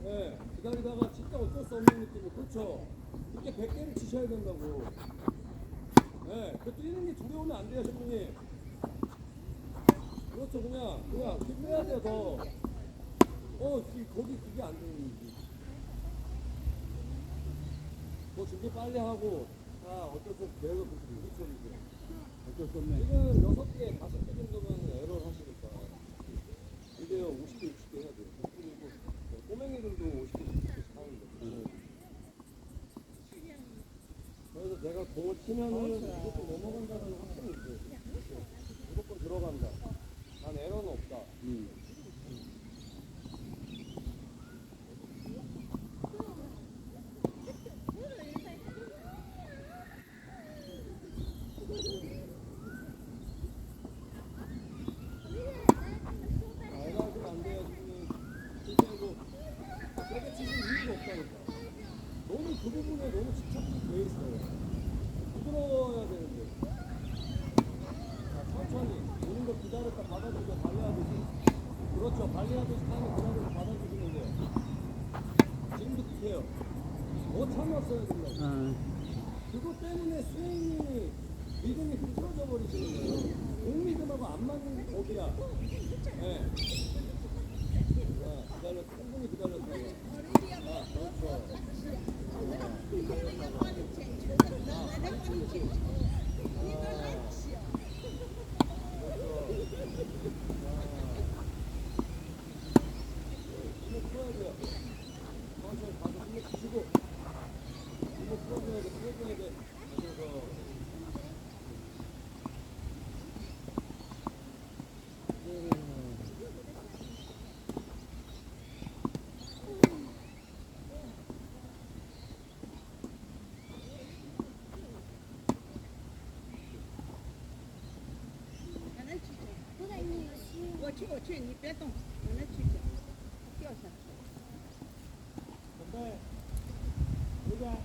[SPEAKER 1] 예. 기다리다가 진짜 어쩔 수 없는 느낌을. 그렇죠. 이렇게 100개를 치셔야 된다고. 예. 그 뛰는 게 두려우면 안 돼요, 신부님. 그렇죠. 그냥 힘 빼야 돼요, 더. 거기 그게 안 되는 거지. 뭐 준비 빨리 하고, 어쩔 수 없이 계속 부딪혀주세요.
[SPEAKER 2] 어쩔 수 없네.
[SPEAKER 1] 지금 6개, 5개 정도면 에러를 하시니까. 이게요, 50개, 60개 해야 돼요. 그리고 꼬맹이들도 50개, 60개씩 하는데. 그래서 내가 공을 치면은 무조건 넘어간다는 확신이 있어요. 무조건 들어간다. 난 에러는 없다. 에러는 안 돼요, 지금. 실제로 세게 치신 이유가 없다니까. 너무 그 부분에 너무 집착이 돼 있어요. 부드러워야 되는데. 자, 천천히. 오는 거 기다렸다 받아주고 발레하듯이. 그렇죠. 발레하듯이 하면 기다려서 받아주시면 돼요. 지금도 드세요. 더 참았어야 된다고. 그것 때문에 스윙이 리듬이 흐트러져 버리시는 거예요. 공 리듬하고 안 맞는 게 거기야. 네. 자, 기다렸다. 충분히 기다렸다가. 그렇죠. 힘을 풀어야 돼요. 천천히 가서 힘을 주시고 힘을 풀어줘야 돼. 그래서
[SPEAKER 4] 我去，你别动，让他去掉下去。
[SPEAKER 1] 准备，右边。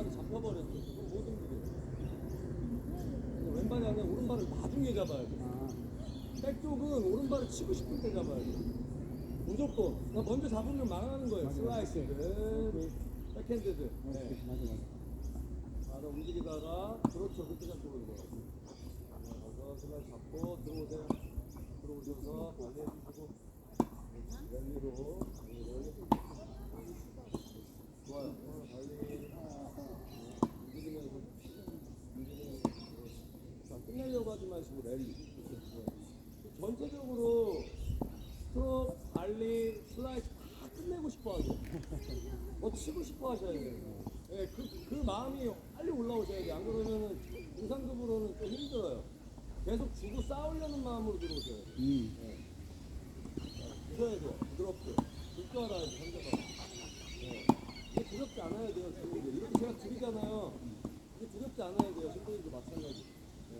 [SPEAKER 1] 왼발이 잡혀버렸어. 그럼 못 움직여. 왼발이 아니라 오른발을 나중에 잡아야 돼.
[SPEAKER 2] 아,
[SPEAKER 1] 백쪽은 오른발을 치고 싶을 때 잡아야 돼. 무조건. 나 먼저 잡으면 망하는 거예요.
[SPEAKER 2] 맞아,
[SPEAKER 1] 슬라이스든, 백핸드든.
[SPEAKER 2] 맞아,
[SPEAKER 1] 네.
[SPEAKER 2] 맞아.
[SPEAKER 1] 바로 움직이다가, 그렇죠. 그때 잡고 그런 거예요. 가서 슬라이스 잡고, 들어오세요. 들어오셔서, 발리 해주시고, 랠리로, 좋아요. 발리. 움직이면서, 자, 끝내려고 하지 마시고, 랠리. 전체적으로, 스트로크, 발리, 슬라이스 다 끝내고 싶어 하죠. 뭐 치고 싶어 하셔야 돼요. 예, 그 마음이 빨리 올라오셔야 돼요. 안 그러면은 중상급으로는 좀 힘들어요. 계속 주고 싸우려는 마음으로 들어오셔야 돼요. 예. 부셔야 돼요. 부드럽게. 줄줄 알아야 돼, 상대방. 예. 이게 두렵지 않아야 돼요, 친구들. 이렇게 제가 드리잖아요. 이게 두렵지 않아야 돼요, 친구들도 마찬가지. 예.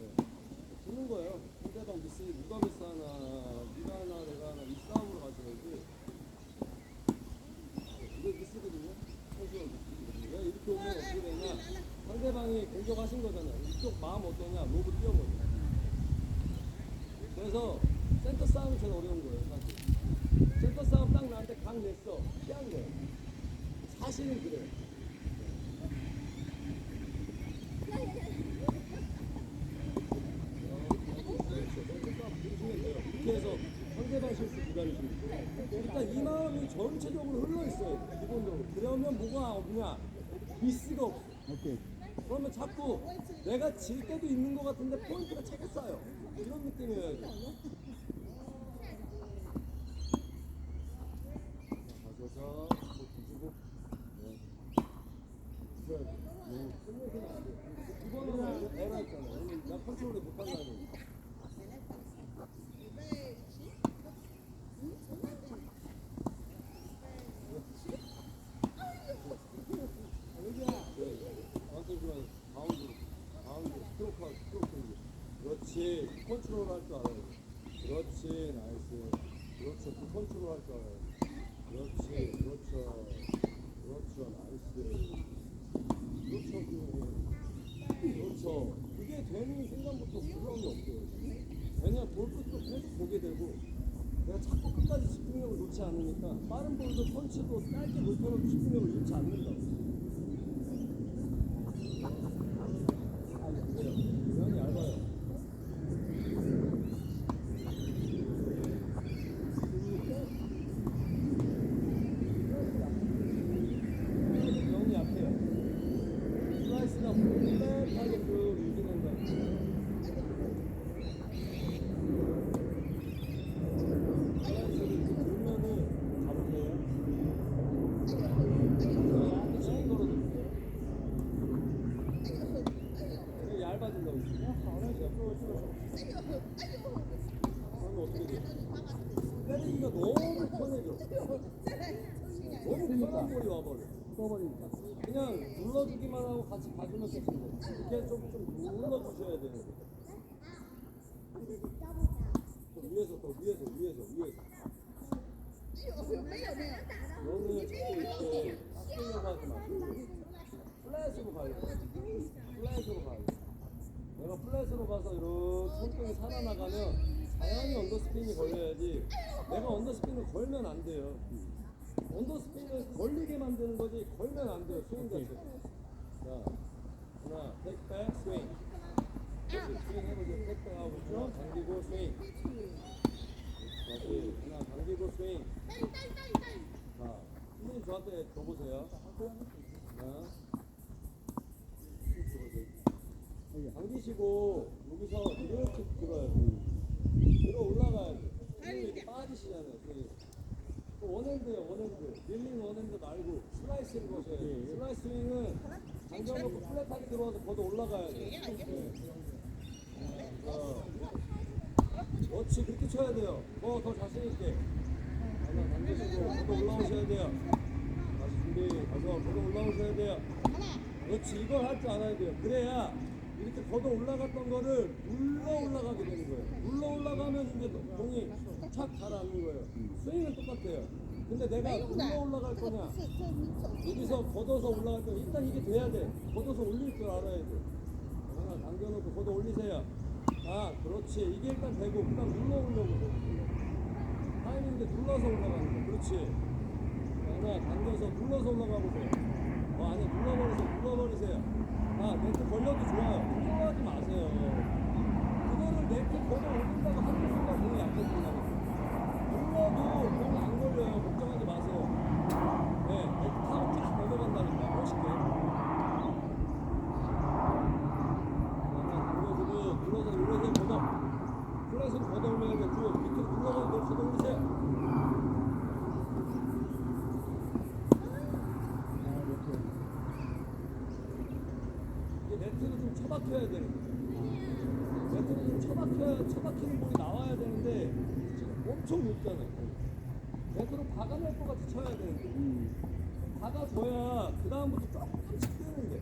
[SPEAKER 1] 듣는 거예요. 상대방 미스, 누가 미스하나, 네가 하나, 내가 하나, 이 싸움으로 가셔야지. 이게 미스거든요. 선수가 미스거든요. 왜 이렇게 오면 어떻게 되냐? 상대방이 공격하신 거잖아요. 이쪽 마음 어떠냐? 로브 뛰어버려. 그래서 센터 싸움이 제일 어려운 거예요, 사실. 센터 싸움 딱 나한테 강 냈어. 피한 거예요. 사실은 그래요. 이렇게 해서 상대방 실수 기다리시면 돼요. 일단 이 마음이 전체적으로 흘러있어요. 기본적으로. 그러면 뭐가 없냐? 미스가 없어.
[SPEAKER 2] 오케이.
[SPEAKER 1] 그러면 자꾸 내가 질 때도 있는 것 같은데 포인트가 자꾸 쌓여. 이런 느낌이어야 돼. 가셔서 뒤지고 부셔야 돼. 끝내서는 안 돼. 이번에는 에라 있잖아. 나 컨트롤을 못한다는 거. 그렇지, 컨트롤 할 줄 알아요. 그렇지, 나이스. 그렇죠, 그 컨트롤 할 줄 알아요. 그렇지, 그렇죠. 그렇죠, 나이스. 그렇죠, 그렇죠. 그게 되는 순간부터 부러움이 없어요. 왜냐면 볼 끝도 계속 보게 되고, 내가 자꾸 끝까지 집중력을 놓지 않으니까, 빠른 볼도 펀치도 짧게 물편으로 집중력을 잃지 않는다고. 면이 얇아요. 면이 약해요. 슬라이스가 플랫하게 쭉 유지된다. 슬라이스를 돌면은 잡으세요. 치킨 걸어주세요. 얇아진다고 있어요. 그러면 어떻게 돼요? 때리기가 너무 편해져. 너무 편한 볼이 와버려.
[SPEAKER 2] 떠버리니까.
[SPEAKER 1] 그냥 눌러주기만 하고 같이 봐주면 되는데 이렇게 좀 눌러주셔야 되는데. 좀 위에서 더 위에서. 너는 이렇게 깎으려고 하지 마시고 플랫으로 가야 돼. 플랫으로 가야 돼. 내가 플랫으로 가서 이렇게 손등이 살아나가면 자연히 언더스핀이 걸려야지 내가 언더스핀을 걸면 안 돼요. 언더스핀을 걸리게 만드는 거지 걸면 안 돼요. 스윙 자체가. 자, 하나, 택백, 스윙. 스윙 해보세요. 택백 하고 있죠? 당기고 스윙. 다시 하나, 당기고 스윙. 자, 선생님 저한테 줘보세요. 하나, 당기시고 여기서 이렇게 들어야 돼. 들어 올라가야 돼. 이렇게 빠지시잖아요. 원핸드예요, 원핸드. 밀린 원핸드 말고 슬라이스를 거셔야 돼. 슬라이스 스윙은 당겨놓고 플랫하게 들어와서 걷어 올라가야 돼. 그렇지, 그렇게 쳐야 돼요. 더 자신있게. 하나 당기시고 걷어 올라오셔야 돼요. 다시 준비. 가서 걷어 올라오셔야 돼요. 그렇지, 이걸 할 줄 알아야 돼요. 그래야 이렇게 걷어 올라갔던 거를 눌러 올라가게 되는 거예요. 눌러 올라가면 이제 공이 착 가라앉는 거예요. 스윙은 똑같아요. 근데 내가 눌러 올라갈 거냐?
[SPEAKER 4] 这是你手机
[SPEAKER 1] 여기서 걷어서 올라갈 거냐? 일단 이게 돼야 돼. 걷어서 올릴 줄 알아야 돼. 하나 당겨놓고 걷어 올리세요. 아, 그렇지. 이게 일단 되고, 그 다음 눌러 오려고 돼. 타이밍인데 눌러서 올라가는 거. 그렇지. 하나 당겨서 눌러서 올라가 보세요. 아니, 눌러버리세요. 아, 네트 걸려도 좋아요. 걱정하지 마세요. 그거를 네트 걷어 올린다고 하는 순간 공이 약해진다니까. 눌러도 공이 안 걸려요. 걱정하지 마세요. 네, 네트 타고 쫙 넘어간다니까. 멋있게. 당겨주고, 눌러서 걷어. 플랫으로 걷어 올려야 돼. 쭉 밑으로 눌러서 걷어 올리세요. 이게 네트를 좀 처박혀야 되는데. 네트를 좀 처박히는 볼이 나와야 되는데, 지금 엄청 높잖아요. 네트로 박아낼 것 같이 쳐야 되는데. 박아줘야 그다음부터 조금씩 뜨는데.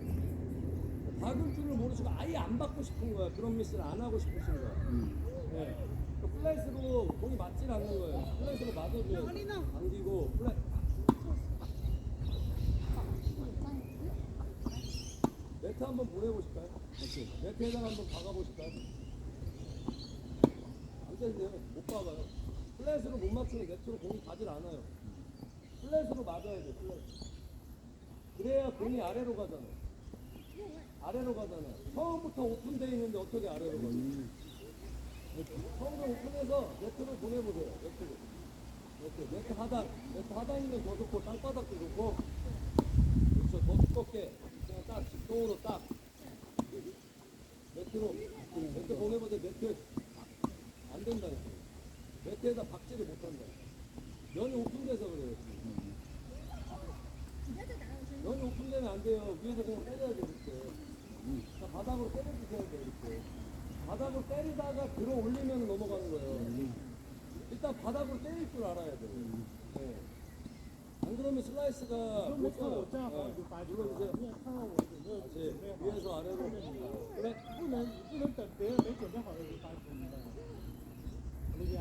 [SPEAKER 1] 박을 줄을 모르시고 아예 안 받고 싶은 거야. 그런 미스를 안 하고 싶으신 거야. 네. 그 플랫으로 공이 맞질 않는 거예요. 플랫으로 맞아줘야 돼. 당기고, 플랫. 네트 한번 보내보실까요? 네트에다가 한번 박아보실까요? 안 되는데요. 못 박아요. 플랫으로 못 맞추면 네트로 공이 가질 않아요. 플랫으로 맞아야 돼, 플랫. 그래야 공이 아래로 가잖아요. 아래로 가잖아요. 처음부터 오픈되어 있는데 어떻게 아래로 가죠? 처음부터 오픈해서 네트로 보내보세요. 네트 하단이면 더 좋고, 땅바닥도 좋고, 그렇죠. 더 두껍게. 그냥 딱 직동으로 딱 네트 보내보세요. 네트 안 된다니까. 네트에다 박지를 못한다. 면이 오픈돼서 그래요. 면이 오픈되면 안 돼요. 위에서 그냥 때려야 돼 이렇게. 자, 바닥으로 때려주셔야 돼 이렇게. 바닥으로 때리다가 들어 올리면 넘어가는 거예요. 일단 바닥으로 때릴 줄 알아야 돼요. 네. 안 그러면 슬라이스가 못 가요. 눌러주세요. 다시 위에서 아래로. 그래.
[SPEAKER 5] 不能等别人没准备好的时候发出的，理解？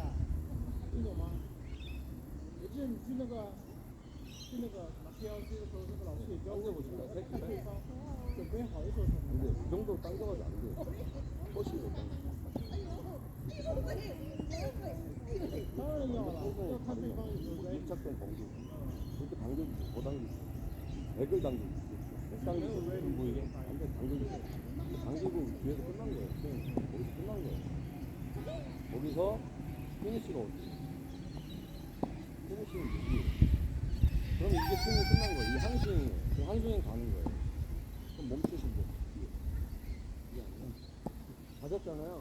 [SPEAKER 5] 听懂吗？有次你去那个什么 PLC 的时候，那个老师也教过我们，看对方准备好的时候才能。
[SPEAKER 1] 근데 이 정도 당겨가지고 안 돼요. 훨씬 못 당겨.
[SPEAKER 5] 当然要了，要看对方有没有在。
[SPEAKER 1] 밀착된 정도. 이렇게 당겨주세요. 더 당기세요. 100을 당겨주세요. 100 당기시면 보이게. 안 돼, 당겨주세요. 당기고 뒤에서 끝난 거예요. 거기서 끝난 거예요. 거기서 피니쉬가 어디? 피니쉬는 여기. 그럼 이게 스윙이 끝난 거예요. 이 한 스윙이에요. 그 한 스윙 가는 거예요. 그럼 멈추시면 돼요. 이게 아니야. 가졌잖아요.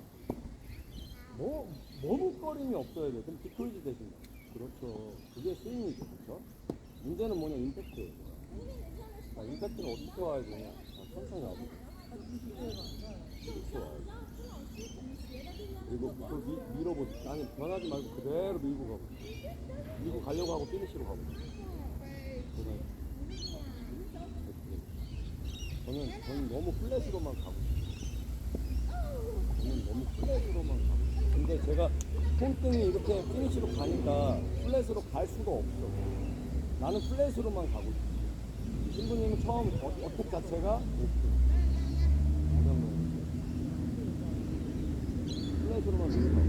[SPEAKER 1] 머뭇거림이 없어야 돼요. 그럼 디크루즈 되신다. 그렇죠. 그게 스윙이죠. 그렇죠? 문제는 뭐냐, 임팩트예요. 자, 임팩트는 어떻게 와야 되냐. 자, 천천히 와보세요. 이렇게 와야지. 그리고 그걸 밀어보세요. 아니, 변하지 말고 그대로 밀고 가고. 밀고 가려고 하고 피니쉬로 가고. 저는 너무 플랫으로만 가고 싶어요. 저는 너무 플랫으로만 가고 싶어요. 근데 제가 손등이 이렇게 피니쉬로 가니까 플랫으로 갈 수가 없어. 나는 플랫으로만 가고 싶어. 신부님은 처음 어택 자체가 오픈. 플랫으로만 밀고 가고.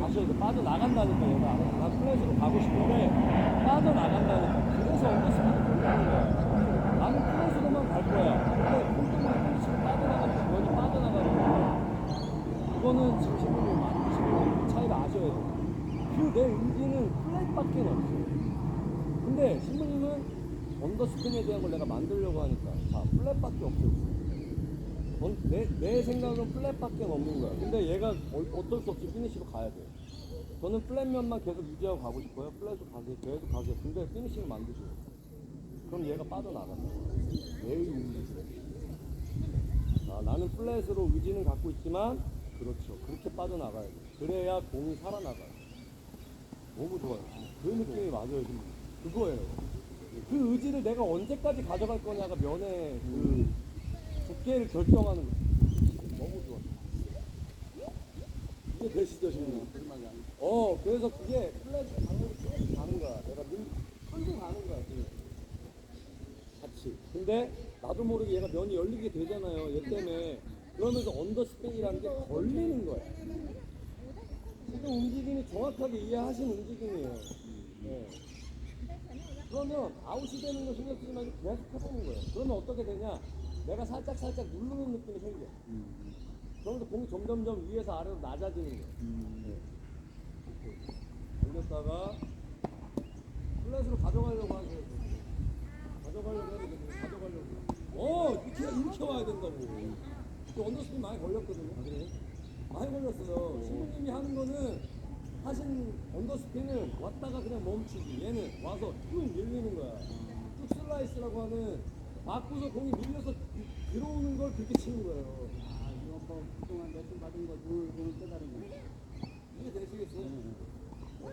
[SPEAKER 1] 다시 이렇게 빠져나간다니까 얘가. 난 플랫으로 가고 싶은데 빠져나간다니까. 그래서 언더스피드 돌리는 거야. 나는 플랫으로만 갈 거야. 근데 손등으로 피니쉬로 빠져나가면 면이 빠져나가는 거야. 그거는 지금 신부님이 만드시고 그 차이를 아셔야 돼. 그 내 의지는 플랫밖에 없어. 근데 신부님은 언더스핀에 대한 걸 내가 만들려고 하니까 자, 플랫밖에 없어. 내 생각은 플랫밖에 없는 거야. 근데 얘가 어쩔 수 없이 피니쉬로 가야 돼. 저는 플랫면만 계속 유지하고 가고 싶어요. 플랫으로 가세요. 계속 가세요. 근데 피니쉬를 만드세요. 그럼 얘가 빠져나간다. 내 의지. 자, 나는 플랫으로 의지는 갖고 있지만 그렇죠. 그렇게 빠져나가야 돼. 그래야 공이 살아나가요. 너무 좋아요. 그 느낌이 맞아요. 지금. 그거예요. 그 의지를 내가 언제까지 가져갈 거냐가 면의 그 두께를 결정하는 거예요. 너무 좋아. 이게 되시죠, 지금? 그래서 그게 플랫 방향이 쭉 가는 거야. 내가 끌고 가는 거야, 지금. 같이. 근데 나도 모르게 얘가 면이 열리게 되잖아요. 얘 때문에. 그러면서 언더스핀이라는 게 걸리는 거야. 지금 움직임이 정확하게 이해하신 움직임이에요. 네. 그러면 아웃이 되는 거 신경 쓰지 말고 계속 해보는 거예요. 그러면 어떻게 되냐? 내가 살짝 누르는 느낌이 생겨. 그러면서 공이 점점점 위에서 아래로 낮아지는 거예요. 네. 올렸다가 플랫으로 가져가려고 하세요. 가져가려고 해야 되는데 가져가려고. 이렇게 와야 된다고. 그 언더스핀 많이 걸렸거든요. 많이 걸렸어요. 신부님이 하는 거는 하신 언더스핀을 왔다가 그냥 멈추기. 얘는 와서 쭉 밀리는 거야. 쭉 슬라이스라고 하는 맞고서 공이 밀려서 들어오는 걸 그렇게 치는 거예요.
[SPEAKER 2] 이거 뭐 그동안 레슨 받은 거 오늘 깨달은 거.
[SPEAKER 1] 이해 되시겠어요? 네,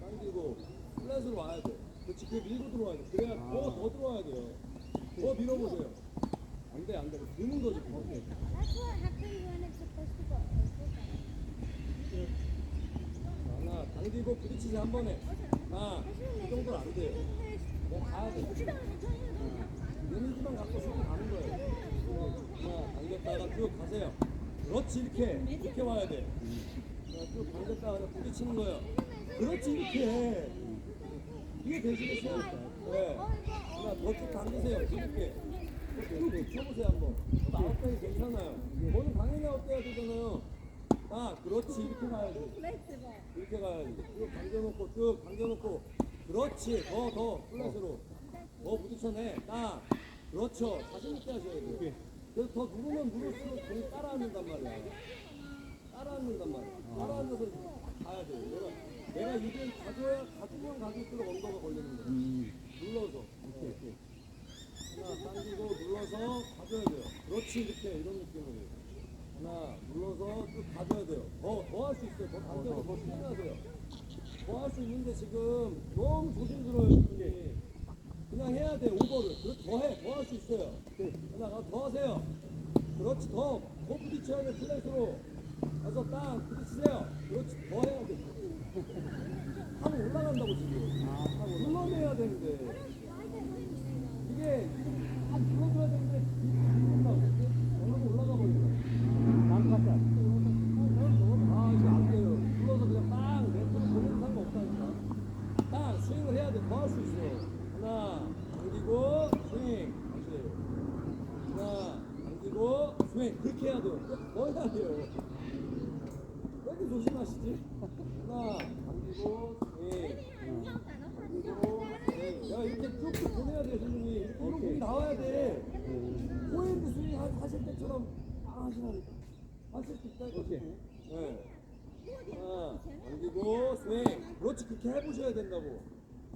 [SPEAKER 1] 당기고 플랫으로 와야 돼. 그렇지, 그 밀고 들어와야 돼. 그래야 더 들어와야 돼요. 더 밀어보세요. 안 돼. 드는 거지.
[SPEAKER 6] That's what happened when it's supposed to go over.
[SPEAKER 1] 하나, 당기고 부딪히지 한 번에. 이 정도는 안 돼요. 내가 가야 돼. 데미지만 갖고 수비 가는 거예요. 하나, 당겼다가 쭉 가세요. 그렇지, 이렇게 와야 돼. 쭉 당겼다가 그냥 부딪히는 거예요. 그렇지, 이렇게. 이해 되시겠어요? 네. 하나, 더쭉 당기세요. 이렇게. 쭉 쳐보세요, 한번. 아웃백이 괜찮아요. 너는 당연히 아웃돼야 되잖아요. 그렇지, 이렇게 가야지. 이렇게 가야지. 쭉 당겨놓고. 그렇지, 더 플랫으로. 더 부딪혀내. 그렇죠. 자신있게 하셔야 돼요. 그래서 더 누르면 누를수록 공이 따라앉는단 말이야. 따라앉아서 가야 돼요. 내가 이걸 가주면 갈수록 언더가 걸리는 거야. 눌러서. 오케이. 하나 당기고 눌러서 가져야 돼요. 그렇지, 이렇게 이런 느낌으로. 하나 눌러서 쭉 가져야 돼요. 더 할 수 있어요. 더 당겨서 더 스윙하세요. 더 할 수 있는데 지금 너무 조심스러워요. 지금. 그냥 해야 돼. 오버를. 그렇지, 더 할 수 있어요. 하나 더 하세요. 그렇지, 더 부딪혀야 돼. 플랫으로 가서 땅 부딪히세요. 그렇지, 더 해야 돼. 하고 올라간다고 지금. 눌러내야 되는데. 이게 눌러줘야 되는데 이렇게 올라가 버린다. 이게 안 돼요. 눌러서 그냥 빵 네트로 보내는 상관없다니까. 스윙을 해야 돼. 더 할 수 있어. 하나 당기고 스윙. 다시. 하나 당기고 스윙. 그렇게 해야 돼요. 더 해야 돼요. 왜 이렇게 조심하시지? 하나 당기고 스윙. 야, 이렇게 쭉쭉 보내야 돼, 선생님이. 이런 공이 나와야 돼. 포핸드 스윙 하실 때처럼 하시라니까. 하실 수 있다.
[SPEAKER 2] 오케이.
[SPEAKER 1] 네. 하나, 당기고 스윙. 그렇지, 그렇게 해보셔야 된다고.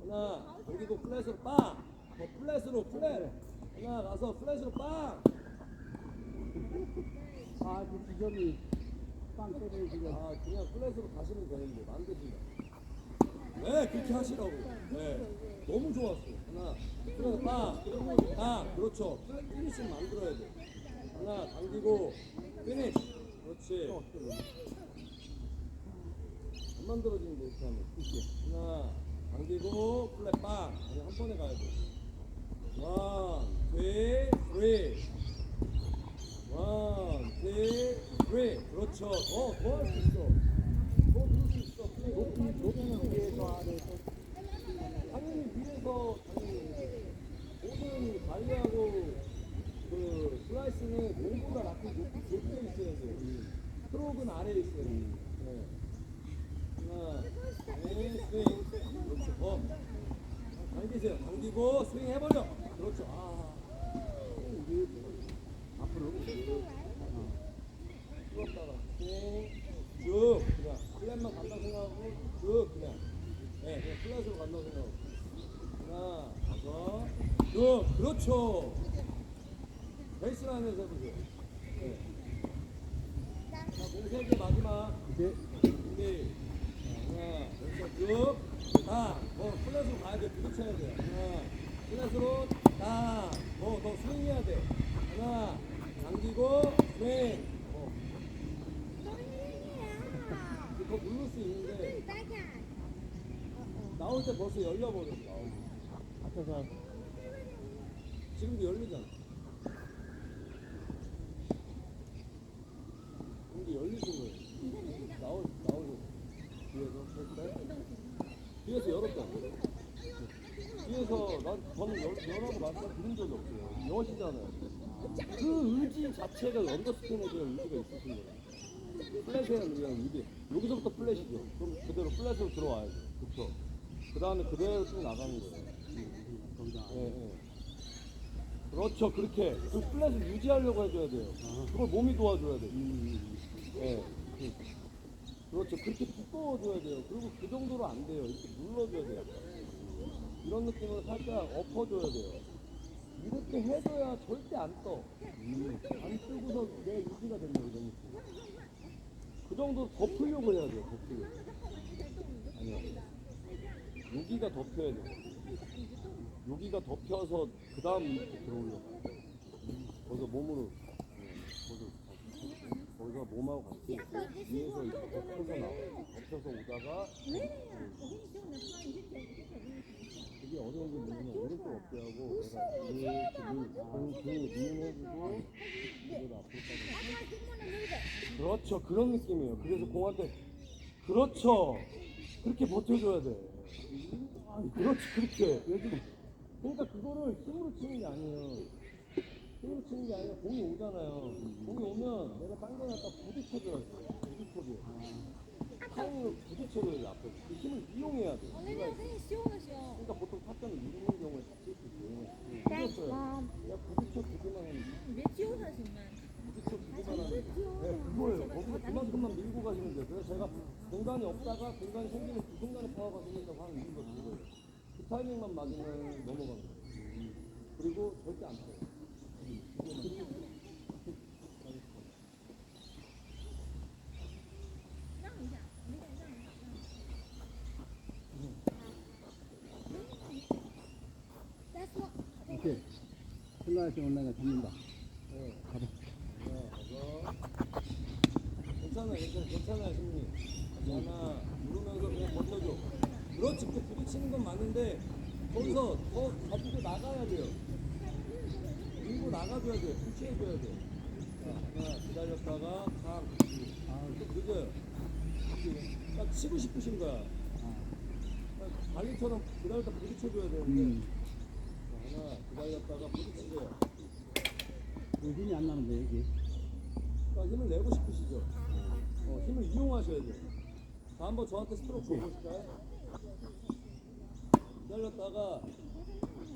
[SPEAKER 1] 하나, 당기고 플랫으로 빵. 더 플랫으로 플랫. 하나 가서 플랫으로 빵.
[SPEAKER 2] 그 지점이 빵 때리는 지점.
[SPEAKER 1] 그냥 플랫으로 가시면 되는데 만드시면. 네, 그렇게 하시라고. 네, 너무 좋았어. 하나, 플랫 빵. 그렇죠. 플랫 피니시 만들어야 돼. 하나, 당기고 피니시. 그렇지. 안 만들어지는데 이렇게 하면. 하나, 당기고 플랫 빵. 그냥 한 번에 가야 돼. 1, 2, 3. 1, 2, 3. 그렇죠. 더 할 수 있어. 더 누를 수 있어.
[SPEAKER 2] 높이는 위에서 아래에서.
[SPEAKER 1] 당연히 위에서 모든 관리하고 그 슬라이스는 공보다 라켓 높게 있어야 돼요. 스트로크는 아래에 있어요. 네. 하나, 스윙. 그렇죠. 더. 당기세요. 당기고 스윙 해버려. 그렇죠. 앞으로. 풀었다가 쭉 그냥 플랫만 간다고 생각하고 쭉 그냥 그냥 플랫으로 간다고 생각하고 하나 가서 쭉 그렇죠. 베이스라인에서 해보세요. 네. 자, 공 3개 마지막 준비. 하나 여기서 쭉 플랫으로 가야 돼. 부딪혀야 돼. 하나 플랫으로 더 스윙해야 돼. 하나 당기고 스윙. 나올 수 있는데
[SPEAKER 6] Tá, cara.
[SPEAKER 1] 나올 때 벌써 열려버렸어. 나올 때.
[SPEAKER 2] 앞에서
[SPEAKER 1] 지금도 열리잖아. 근데 열리신 거예요. 나오죠. 뒤에서 열었잖아. 뒤에서 저는 열하고 말씀드린 적이 없어요. 여시잖아요. 그 의지 자체가 언더스핀에 대한 의지가 있으신 거예요. 플랫에 의한 의지. 여기서부터 플랫이죠. 그럼 그대로 플랫으로 들어와야죠. 그쵸? 그 다음에 그대로 쭉 나가는 거예요. 예, 예. 그렇죠. 그렇게. 그 플랫을 유지하려고 해줘야 돼요. 그걸 몸이 도와줘야 돼요. 예. 그렇죠. 그렇게 두꺼워줘야 돼요. 그리고 그 정도로 안 돼요. 이렇게 눌러줘야 돼요. 이런 느낌으로 살짝 엎어줘야 돼요. 이렇게 해줘야 절대 안 떠. 안 뜨고서 내 유지가 된다, 이런 느낌. 그 정도로 덮으려고 해야 돼요, 덮으려고. 아니요. 여기가 덮여야 돼요. 여기가 덮여서 그 다음 이렇게 들어오려고. 거기서 몸으로, 거기서 몸하고 같이 위에서 이렇게 덮여서 나와요. 덮여서 오다가 그게 어려운 게 뭐냐면 오른쪽 어깨하고 내가 등이 미인해지고 이걸 앞으로 그렇죠. 그런 느낌이에요. 그래서 공한테 그렇죠. 그렇게 버텨줘야 돼. 그렇지. 그렇게. 그러니까 그거를 힘으로 치는 게 아니에요. 힘으로 치는 게 아니라 공이 오잖아요. 공이 오면 내가 당겨놨다 부딪혀줘야 돼. 부딪혀줘요. 타이밍을 부딪혀줘야 돼. 앞에. 그 힘을 이용해야 돼. 그러니까 보통 타점을 누르는 경우에 다칠 수 있어요. 부딪혔어요. 그냥 부딪혀주기만 하면 부딪혀주기만 하면 네, 그거예요. 거기서 그만큼만 밀고 가시면 돼요. 그래서 제가 공간이 없다가 공간이 생기면 그 순간에 파워가 생긴다고 하는 이유가 그거예요. 그 타이밍만 맞으면 넘어가는 거예요. 그리고 절대 안 떠요.
[SPEAKER 6] That's what.
[SPEAKER 2] 오케이. 슬라이스 온라인에 잡는다.
[SPEAKER 1] 네.
[SPEAKER 2] 가봐.
[SPEAKER 1] 괜찮아요, 형님. 하나 누르면서 그냥 버텨줘. 그렇지, 그 부딪히는 건 맞는데 거기서 더 가지고 나가야 돼요. 밀고 나가줘야 돼요. 푸시해줘야 돼요. 자, 하나 기다렸다가 좀 늦어요. 딱 치고 싶으신 거야. 발리처럼 기다렸다 부딪혀줘야 되는데 자, 하나 기다렸다가 부딪히세요.
[SPEAKER 2] 힘이 안 나는데, 여기.
[SPEAKER 1] 그러니까 힘을 내고 싶으시죠? 힘을 이용하셔야 돼요. 자, 한번 저한테 스트로크 줘보실까요? 기다렸다가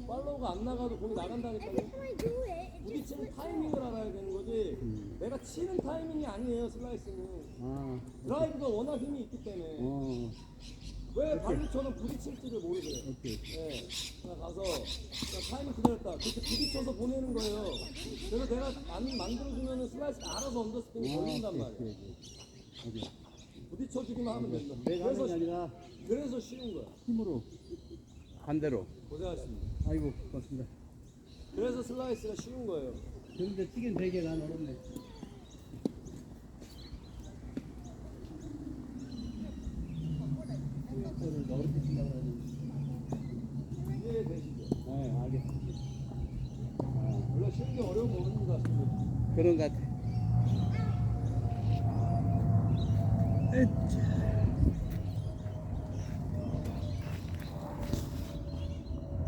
[SPEAKER 1] 팔로우가 안 나가도 공이 나간다니까요.
[SPEAKER 6] Every time I do it, it just
[SPEAKER 1] 부딪히는 타이밍을 알아야 되는 거지. 내가 치는 타이밍이 아니에요, 슬라이스는.
[SPEAKER 2] 아,
[SPEAKER 1] 드라이브가 워낙 힘이 있기 때문에. 왜 발리처럼 부딪힐지를 모르세요.
[SPEAKER 2] 오케이.
[SPEAKER 1] 네. 그냥 가서 그냥 타이밍 기다렸다. 그렇게 부딪혀서 보내는 거예요. 그래서 내가 안 만들어주면 슬라이스가 알아서 언더스핀이 걸린단 말이에요.
[SPEAKER 2] 오케이.
[SPEAKER 1] 부딪혀주기만 하면 된다.
[SPEAKER 2] 내가 하는 게 아니라
[SPEAKER 1] 그래서 쉬운 거야.
[SPEAKER 2] 힘으로. 반대로.
[SPEAKER 1] 고생하셨습니다.
[SPEAKER 2] 아이고, 고맙습니다.
[SPEAKER 1] 그래서 슬라이스가 쉬운 거예요.
[SPEAKER 2] 그런데 치긴 되게 난 어렵네. 그거를 어렵게 친다고 그러는데.
[SPEAKER 1] 이해되시죠?
[SPEAKER 2] 네, 알겠습니다.
[SPEAKER 1] 원래 쉬운 게 어려운 거 모릅니다.
[SPEAKER 2] 그런 것 같아.